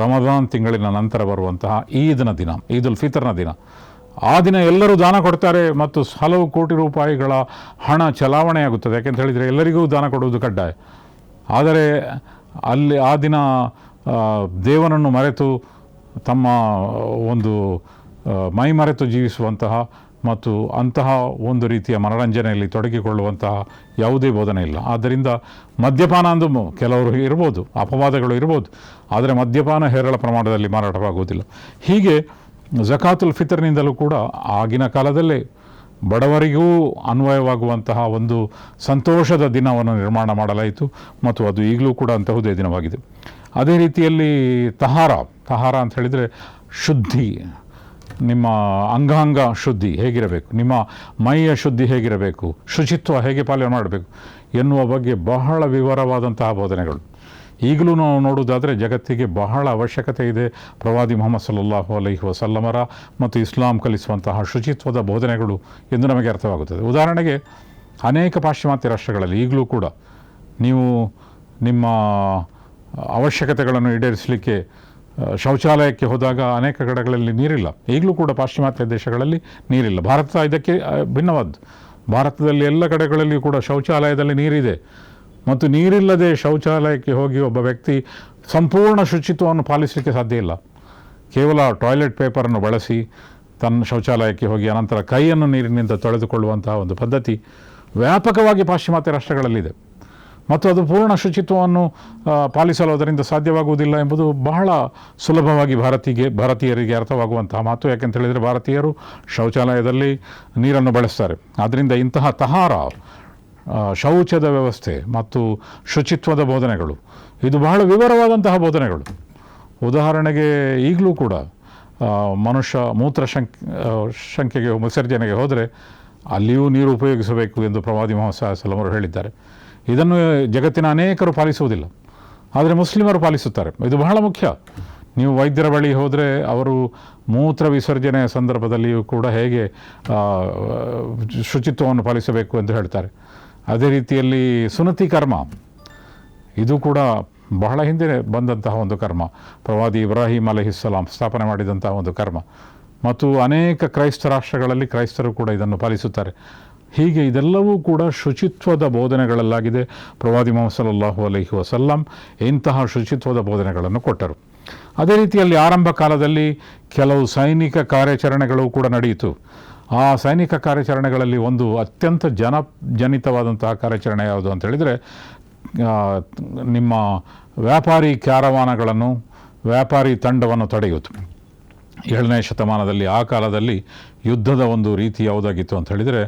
ರಮದಾನ್ ತಿಂಗಳಿನ ನಂತರ ಬರುವಂತಹ ಈದ್ನ ದಿನ, ಈದುಲ್ ಫಿತರ್ನ ದಿನ. ಆ ದಿನ ಎಲ್ಲರೂ ದಾನ ಕೊಡ್ತಾರೆ ಮತ್ತು ಹಲವು ಕೋಟಿ ರೂಪಾಯಿಗಳ ಹಣ ಚಲಾವಣೆಯಾಗುತ್ತದೆ. ಯಾಕೆಂತ ಹೇಳಿದರೆ ಎಲ್ಲರಿಗೂ ದಾನ ಕೊಡುವುದು ಕಡ್ಡಾಯ. ಆದರೆ ಅಲ್ಲಿ ಆ ದಿನ ದೇವರನ್ನು ಮರೆತು ತಮ್ಮ ಒಂದು ಮೈ ಮರೆತು ಜೀವಿಸುವಂತಹ ಮತ್ತು ಅಂತಹ ಒಂದು ರೀತಿಯ ಮನರಂಜನೆಯಲ್ಲಿ ತೊಡಗಿಕೊಳ್ಳುವಂತಹ ಯಾವುದೇ ಬೋಧನೆ ಇಲ್ಲ. ಆದ್ದರಿಂದ ಮದ್ಯಪಾನ ಅಂದು ಕೆಲವರು ಇರ್ಬೋದು, ಅಪವಾದಗಳು ಇರ್ಬೋದು, ಆದರೆ ಮದ್ಯಪಾನ ಹೇರಳ ಪ್ರಮಾಣದಲ್ಲಿ ಮಾರಾಟವಾಗುವುದಿಲ್ಲ. ಹೀಗೆ ಝಕಾತುಲ್ ಫಿತರ್ನಿಂದಲೂ ಕೂಡ ಆಗಿನ ಕಾಲದಲ್ಲೇ ಬಡವರಿಗೂ ಅನ್ವಯವಾಗುವಂತಹ ಒಂದು ಸಂತೋಷದ ದಿನವನ್ನು ನಿರ್ಮಾಣ ಮಾಡಲಾಯಿತು ಮತ್ತು ಅದು ಈಗಲೂ ಕೂಡ ಅಂತಹುದೇ ದಿನವಾಗಿದೆ. ಅದೇ ರೀತಿಯಲ್ಲಿ ತಹಾರ ಅಂತ ಹೇಳಿದರೆ ಶುದ್ಧಿ, ನಿಮ್ಮ ಅಂಗಾಂಗ ಶುದ್ಧಿ ಹೇಗಿರಬೇಕು, ನಿಮ್ಮ ಮೈಯ ಶುದ್ಧಿ ಹೇಗಿರಬೇಕು, ಶುಚಿತ್ವ ಹೇಗೆ ಪಾಲನೆ ಮಾಡಬೇಕು ಎನ್ನುವ ಬಗ್ಗೆ ಬಹಳ ವಿವರವಾದಂತಹ ಬೋಧನೆಗಳು ಈಗಲೂ ನಾವು ನೋಡುವುದಾದರೆ ಜಗತ್ತಿಗೆ ಬಹಳ ಅವಶ್ಯಕತೆ ಇದೆ. ಪ್ರವಾದಿ ಮುಹಮ್ಮದ್ ಸಲ್ಲಲ್ಲಾಹು ಅಲೈಹಿ ವಸಲ್ಲಮರ ಮತ್ತು ಇಸ್ಲಾಂ ಕಲಿಸುವಂತಹ ಶುಚಿತ್ವದ ಬೋಧನೆಗಳು ಎಂದು ನಮಗೆ ಅರ್ಥವಾಗುತ್ತದೆ. ಉದಾಹರಣೆಗೆ ಅನೇಕ ಪಾಶ್ಚಿಮಾತ್ಯ ರಾಷ್ಟ್ರಗಳಲ್ಲಿ ಈಗಲೂ ಕೂಡ ನೀವು ನಿಮ್ಮ ಅವಶ್ಯಕತೆಗಳನ್ನು ಈಡೇರಿಸಲಿಕ್ಕೆ ಶೌಚಾಲಯಕ್ಕೆ ಹೋದಾಗ ಅನೇಕ ಕಡೆಗಳಲ್ಲಿ ನೀರಿಲ್ಲ. ಈಗಲೂ ಕೂಡ ಪಾಶ್ಚಿಮಾತ್ಯ ದೇಶಗಳಲ್ಲಿ ನೀರಿಲ್ಲ. ಭಾರತ ಇದಕ್ಕೆ ಭಿನ್ನವಾದ್ದು. ಭಾರತದಲ್ಲಿ ಎಲ್ಲ ಕಡೆಗಳಲ್ಲಿ ಕೂಡ ಶೌಚಾಲಯದಲ್ಲಿ ನೀರಿದೆ ಮತ್ತು ನೀರಿಲ್ಲದೆ ಶೌಚಾಲಯಕ್ಕೆ ಹೋಗಿ ಒಬ್ಬ ವ್ಯಕ್ತಿ ಸಂಪೂರ್ಣ ಶುಚಿತ್ವವನ್ನು ಪಾಲಿಸಲಿಕ್ಕೆ ಸಾಧ್ಯ ಇಲ್ಲ. ಕೇವಲ ಟಾಯ್ಲೆಟ್ ಪೇಪರನ್ನು ಬಳಸಿ ತನ್ನ ಶೌಚಾಲಯಕ್ಕೆ ಹೋಗಿ ಅನಂತರ ಕೈಯನ್ನು ನೀರಿನಿಂದ ತೊಳೆದುಕೊಳ್ಳುವಂತಹ ಒಂದು ಪದ್ಧತಿ ವ್ಯಾಪಕವಾಗಿ ಪಾಶ್ಚಿಮಾತ್ಯ ರಾಷ್ಟ್ರಗಳಲ್ಲಿದೆ ಮತ್ತು ಅದು ಪೂರ್ಣ ಶುಚಿತ್ವವನ್ನು ಪಾಲಿಸಲು ಅದರಿಂದ ಸಾಧ್ಯವಾಗುವುದಿಲ್ಲ ಎಂಬುದು ಬಹಳ ಸುಲಭವಾಗಿ ಭಾರತೀಯರಿಗೆ ಅರ್ಥವಾಗುವಂತಹ ಮಾತು. ಯಾಕೆಂತ ಹೇಳಿದರೆ ಭಾರತೀಯರು ಶೌಚಾಲಯದಲ್ಲಿ ನೀರನ್ನು ಬಳಸ್ತಾರೆ. ಆದ್ದರಿಂದ ಇಂತಹ ತಹಾರ, ಶೌಚದ ವ್ಯವಸ್ಥೆ ಮತ್ತು ಶುಚಿತ್ವದ ಬೋಧನೆಗಳು ಇದು ಬಹಳ ವಿವರವಾದಂತಹ ಬೋಧನೆಗಳು. ಉದಾಹರಣೆಗೆ ಈಗಲೂ ಕೂಡ ಮನುಷ್ಯ ಶಂಕೆಗೆ ವಿಸರ್ಜನೆಗೆ ಹೋದರೆ ಅಲ್ಲಿಯೂ ನೀರು ಉಪಯೋಗಿಸಬೇಕು ಎಂದು ಪ್ರವಾದಿ ಮುಹಮ್ಮದ್ ಸಲ್ಲಲ್ಲಾಹು ಅಲೈಹಿ ವಸಲ್ಲಂ ಅವರು ಹೇಳಿದ್ದಾರೆ. ಇದನ್ನು ಜಗತ್ತಿನ ಅನೇಕರು ಪಾಲಿಸುವುದಿಲ್ಲ, ಆದರೆ ಮುಸ್ಲಿಮರು ಪಾಲಿಸುತ್ತಾರೆ. ಇದು ಬಹಳ ಮುಖ್ಯ. ನೀವು ವೈದ್ಯರ ಬಳಿ ಹೋದರೆ ಅವರು ಮೂತ್ರ ವಿಸರ್ಜನೆಯ ಸಂದರ್ಭದಲ್ಲಿಯೂ ಕೂಡ ಹೇಗೆ ಶುಚಿತ್ವವನ್ನು ಪಾಲಿಸಬೇಕು ಎಂದು ಹೇಳ್ತಾರೆ. ಅದೇ ರೀತಿಯಲ್ಲಿ ಸುನ್ನತಿ ಕರ್ಮ, ಇದು ಕೂಡ ಬಹಳ ಹಿಂದೆ ಬಂದಂತಹ ಒಂದು ಕರ್ಮ. ಪ್ರವಾದಿ ಇಬ್ರಾಹಿಂ ಅಲೈಹಿಸ್ಸಲಾಂ ಸ್ಥಾಪನೆ ಮಾಡಿದಂತಹ ಒಂದು ಕರ್ಮ, ಮತ್ತು ಅನೇಕ ಕ್ರೈಸ್ತ ರಾಷ್ಟ್ರಗಳಲ್ಲಿ ಕ್ರೈಸ್ತರು ಕೂಡ ಇದನ್ನು ಪಾಲಿಸುತ್ತಾರೆ. ಹೀಗೆ ಇದೆಲ್ಲವೂ ಕೂಡ ಶುಚಿತ್ವದ ಬೋಧನೆಗಳಲ್ಲಾಗಿದೆ. ಪ್ರವಾದಿ ಮುಹಮ್ಮದ್ ಸಲ್ಲಲ್ಲಾಹು ಅಲೈಹಿ ವಸಲ್ಲಂ ಇಂತಹ ಶುಚಿತ್ವದ ಬೋಧನೆಗಳನ್ನು ಕೊಟ್ಟರು. ಅದೇ ರೀತಿಯಲ್ಲಿ ಆರಂಭ ಕಾಲದಲ್ಲಿ ಕೆಲವು ಸೈನಿಕ ಕಾರ್ಯಾಚರಣೆಗಳು ಕೂಡ ನಡೆಯಿತು. ಆ ಸೈನಿಕ ಕಾರ್ಯಾಚರಣೆಗಳಲ್ಲಿ ಒಂದು ಅತ್ಯಂತ ಜನಜನಿತವಾದಂತಹ ಕಾರ್ಯಾಚರಣೆ ಯಾವುದು ಅಂತ ಹೇಳಿದರೆ, ನಿಮ್ಮ ವ್ಯಾಪಾರಿ ಕ್ಯಾರವಾನಗಳನ್ನು, ವ್ಯಾಪಾರಿ ತಂಡವನ್ನು ತಡೆಯುವುದು. 7ನೇ ಶತಮಾನದಲ್ಲಿ, ಆ ಕಾಲದಲ್ಲಿ ಯುದ್ಧದ ಒಂದು ರೀತಿ ಯಾವುದಾಗಿತ್ತು ಅಂತ ಹೇಳಿದರೆ,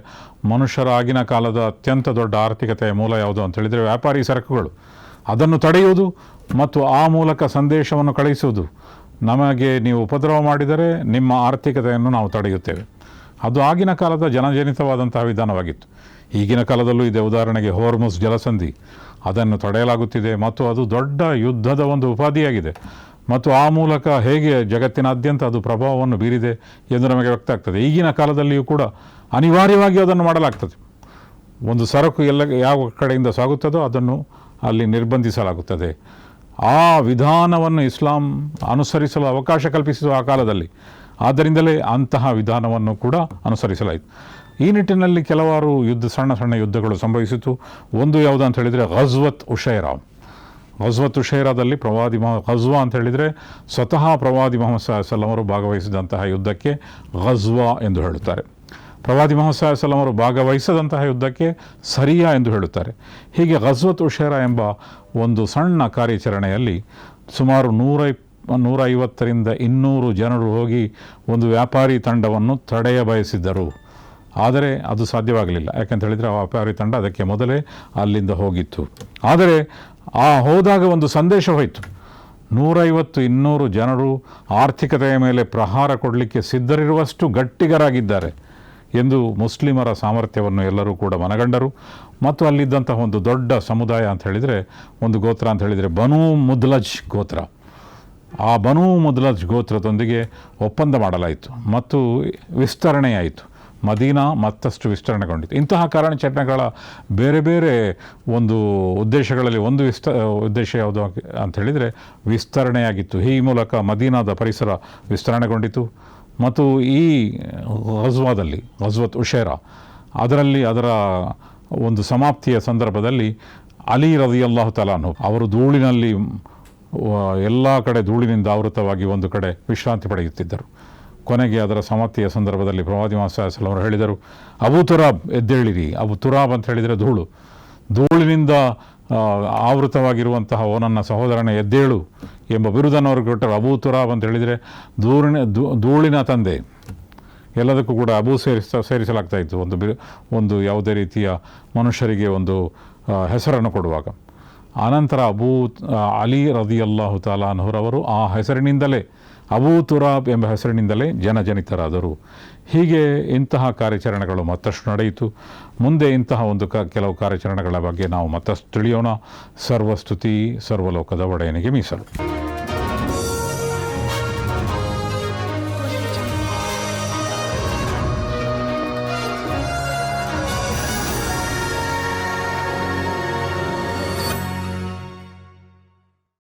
ಮನುಷ್ಯರ ಆಗಿನ ಕಾಲದ ಅತ್ಯಂತ ದೊಡ್ಡ ಆರ್ಥಿಕತೆಯ ಮೂಲ ಯಾವುದು ಅಂತ ಹೇಳಿದರೆ ವ್ಯಾಪಾರಿ ಸರಕುಗಳು. ಅದನ್ನು ತಡೆಯುವುದು ಮತ್ತು ಆ ಮೂಲಕ ಸಂದೇಶವನ್ನು ಕಳುಹಿಸುವುದು, ನಮಗೆ ನೀವು ಉಪದ್ರವ ಮಾಡಿದರೆ ನಿಮ್ಮ ಆರ್ಥಿಕತೆಯನ್ನು ನಾವು ತಡೆಯುತ್ತೇವೆ. ಅದು ಆಗಿನ ಕಾಲದ ಜನಜನಿತವಾದಂತಹ ವಿಧಾನವಾಗಿತ್ತು. ಈಗಿನ ಕಾಲದಲ್ಲೂ ಇದೆ. ಉದಾಹರಣೆಗೆ ಹೋರ್ಮುಸ್ ಜಲಸಂಧಿ, ಅದನ್ನು ತಡೆಯಲಾಗುತ್ತಿದೆ ಮತ್ತು ಅದು ದೊಡ್ಡ ಯುದ್ಧದ ಒಂದು ಉಪಾಧಿಯಾಗಿದೆ. ಮತ್ತು ಆ ಮೂಲಕ ಹೇಗೆ ಜಗತ್ತಿನಾದ್ಯಂತ ಅದು ಪ್ರಭಾವವನ್ನು ಬೀರಿದೆ ಎಂದು ನಮಗೆ ವ್ಯಕ್ತ ಆಗ್ತದೆ. ಈಗಿನ ಕಾಲದಲ್ಲಿಯೂ ಕೂಡ ಅನಿವಾರ್ಯವಾಗಿ ಅದನ್ನು ಮಾಡಲಾಗ್ತದೆ. ಒಂದು ಸರಕು ಯಾವ ಕಡೆಯಿಂದ ಸಾಗುತ್ತದೋ ಅದನ್ನು ಅಲ್ಲಿ ನಿರ್ಬಂಧಿಸಲಾಗುತ್ತದೆ. ಆ ವಿಧಾನವನ್ನು ಇಸ್ಲಾಂ ಅನುಸರಿಸಲು ಅವಕಾಶ ಕಲ್ಪಿಸಿದ ಆ ಕಾಲದಲ್ಲಿ. ಆದ್ದರಿಂದಲೇ ಅಂತಹ ವಿಧಾನವನ್ನು ಕೂಡ ಅನುಸರಿಸಲಾಯಿತು. ಈ ನಿಟ್ಟಿನಲ್ಲಿ ಕೆಲವಾರು ಸಣ್ಣ ಸಣ್ಣ ಯುದ್ಧಗಳು ಸಂಭವಿಸಿತು. ಒಂದು ಯಾವುದು ಅಂತ ಹೇಳಿದರೆ ಘಜ್ವತ್ ಉಶೈರಾ. ಘಜ್ವತ್ ಉಶೈರಾದಲ್ಲಿ ಘಜ್ವಾ ಅಂತ ಹೇಳಿದರೆ ಸ್ವತಃ ಪ್ರವಾದಿ ಮುಹಮ್ಮದ್ ಸಲ್ಲಲ್ಲಾಹು ಅಲೈಹಿ ವಸಲ್ಲಂ ಅವರು ಭಾಗವಹಿಸಿದಂತಹ ಯುದ್ಧಕ್ಕೆ ಘಜ್ವಾ ಎಂದು ಹೇಳುತ್ತಾರೆ. ಪ್ರವಾದಿ ಮುಹಮ್ಮದ್ ಸಲ್ಲಲ್ಲಾಹು ಅಲೈಹಿ ವಸಲ್ಲಂ ಅವರು ಭಾಗವಹಿಸದಂತಹ ಯುದ್ಧಕ್ಕೆ ಸರಿಯಾ ಎಂದು ಹೇಳುತ್ತಾರೆ. ಹೀಗೆ ಘಜ್ವತ್ ಉಶೈರಾ ಎಂಬ ಒಂದು ಸಣ್ಣ ಕಾರ್ಯಾಚರಣೆಯಲ್ಲಿ ಸುಮಾರು 150ರಿಂದ 200 ಜನರು ಹೋಗಿ ಒಂದು ವ್ಯಾಪಾರಿ ತಂಡವನ್ನು ತಡೆಯ ಬಯಸಿದ್ದರು. ಆದರೆ ಅದು ಸಾಧ್ಯವಾಗಲಿಲ್ಲ. ಯಾಕೆಂತ ಹೇಳಿದರೆ ಆ ವ್ಯಾಪಾರಿ ತಂಡ ಅದಕ್ಕೆ ಮೊದಲೇ ಅಲ್ಲಿಂದ ಹೋಗಿತ್ತು. ಆದರೆ ಹೋದಾಗ ಒಂದು ಸಂದೇಶ ಹೋಯಿತು. 150-200 ಜನರು ಆರ್ಥಿಕತೆಯ ಮೇಲೆ ಪ್ರಹಾರ ಕೊಡಲಿಕ್ಕೆ ಸಿದ್ಧರಿರುವಷ್ಟು ಗಟ್ಟಿಗರಾಗಿದ್ದಾರೆ ಎಂದು ಮುಸ್ಲಿಮರ ಸಾಮರ್ಥ್ಯವನ್ನು ಎಲ್ಲರೂ ಕೂಡ ಮನಗಂಡರು. ಮತ್ತು ಅಲ್ಲಿದ್ದಂತಹ ಒಂದು ದೊಡ್ಡ ಸಮುದಾಯ ಅಂತ ಹೇಳಿದರೆ, ಒಂದು ಗೋತ್ರ ಅಂತ ಹೇಳಿದರೆ ಬನೂ ಮುದ್ಲಜ್ ಗೋತ್ರ. ಆ ಬನೂ ಮುದ್ಲಜ್ ಗೋತ್ರದೊಂದಿಗೆ ಒಪ್ಪಂದ ಮಾಡಲಾಯಿತು ಮತ್ತು ವಿಸ್ತರಣೆಯಾಯಿತು. ಮದೀನಾ ಮತ್ತಷ್ಟು ವಿಸ್ತರಣೆಗೊಂಡಿತು. ಇಂತಹ ಕಾರ್ಯಾಚರಣೆಗಳ ಬೇರೆ ಬೇರೆ ಒಂದು ಉದ್ದೇಶಗಳಲ್ಲಿ ಒಂದು ಉದ್ದೇಶ ಯಾವುದು ಅಂತ ಹೇಳಿದರೆ ವಿಸ್ತರಣೆಯಾಗಿತ್ತು. ಈ ಮೂಲಕ ಮದೀನಾದ ಪರಿಸರ ವಿಸ್ತರಣೆಗೊಂಡಿತು. ಮತ್ತು ಈ ಘಜ್ವಾದಲ್ಲಿ, ಘಜ್ವತ್ ಉಶೈರಾ, ಅದರ ಒಂದು ಸಮಾಪ್ತಿಯ ಸಂದರ್ಭದಲ್ಲಿ ಅಲಿ ರದಿಯಲ್ಲಾಹು ತಆಲಾ ಅನ್ಹು ಅವರು ಧೂಳಿನಲ್ಲಿ, ಎಲ್ಲ ಕಡೆ ಧೂಳಿನಿಂದ ಆವೃತವಾಗಿ ಒಂದು ಕಡೆ ವಿಶ್ರಾಂತಿ ಪಡೆಯುತ್ತಿದ್ದರು. ಕೊನೆಗೆ ಅದರ ಸಮಾಪ್ತಿಯ ಸಂದರ್ಭದಲ್ಲಿ ಪ್ರವಾದಿ ಮುಹಮ್ಮದ್ ಸಲ್ಲಲ್ಲಾಹು ಅಲೈಹಿ ವಸಲ್ಲಂ ಅವರು ಹೇಳಿದರು, ಅಬೂ ತುರಾಬ್ ಎದ್ದೇಳಿರಿ. ಅಬು ತುರಾಬ್ ಅಂತ ಹೇಳಿದರೆ ಧೂಳಿನಿಂದ ಆವೃತವಾಗಿರುವಂತಹ ಓ ನನ್ನ ಸಹೋದರನೇ ಎದ್ದೇಳು ಎಂಬ ಬಿರುದನ್ನು ಅವರು ಕೊಟ್ಟರು. ಅಬೂ ತುರಾಬ್ ಅಂತ ಹೇಳಿದರೆ ಧೂಳಿನ ತಂದೆ. ಎಲ್ಲದಕ್ಕೂ ಕೂಡ ಅಬೂ ಸೇರಿಸಲಾಗ್ತಾ ಇತ್ತು ಒಂದು ಯಾವುದೇ ರೀತಿಯ ಮನುಷ್ಯರಿಗೆ ಒಂದು ಹೆಸರನ್ನು ಕೊಡುವಾಗ. ಆನಂತರ ಅಲಿ ರದಿಯಲ್ಲಾಹು ತಆಲಾ ಅನ್ಹುರವರು ಆ ಹೆಸರಿನಿಂದಲೇ, ಅಬೂ ತುರಾಬ್ ಎಂಬ ಹೆಸರಿನಿಂದಲೇ ಜನಜನಿತರಾದರು. ಹೀಗೆ ಇಂತಹ ಕಾರ್ಯಾಚರಣೆಗಳು ಮತ್ತಷ್ಟು ನಡೆಯಿತು. ಮುಂದೆ ಇಂತಹ ಒಂದು ಕೆಲವು ಕಾರ್ಯಾಚರಣೆಗಳ ಬಗ್ಗೆ ನಾವು ಮತ್ತಷ್ಟು ತಿಳಿಯೋಣ. ಸರ್ವಸ್ತುತಿ ಸರ್ವಲೋಕದ ಒಡೆಯನಿಗೆ ಮೀಸಲು.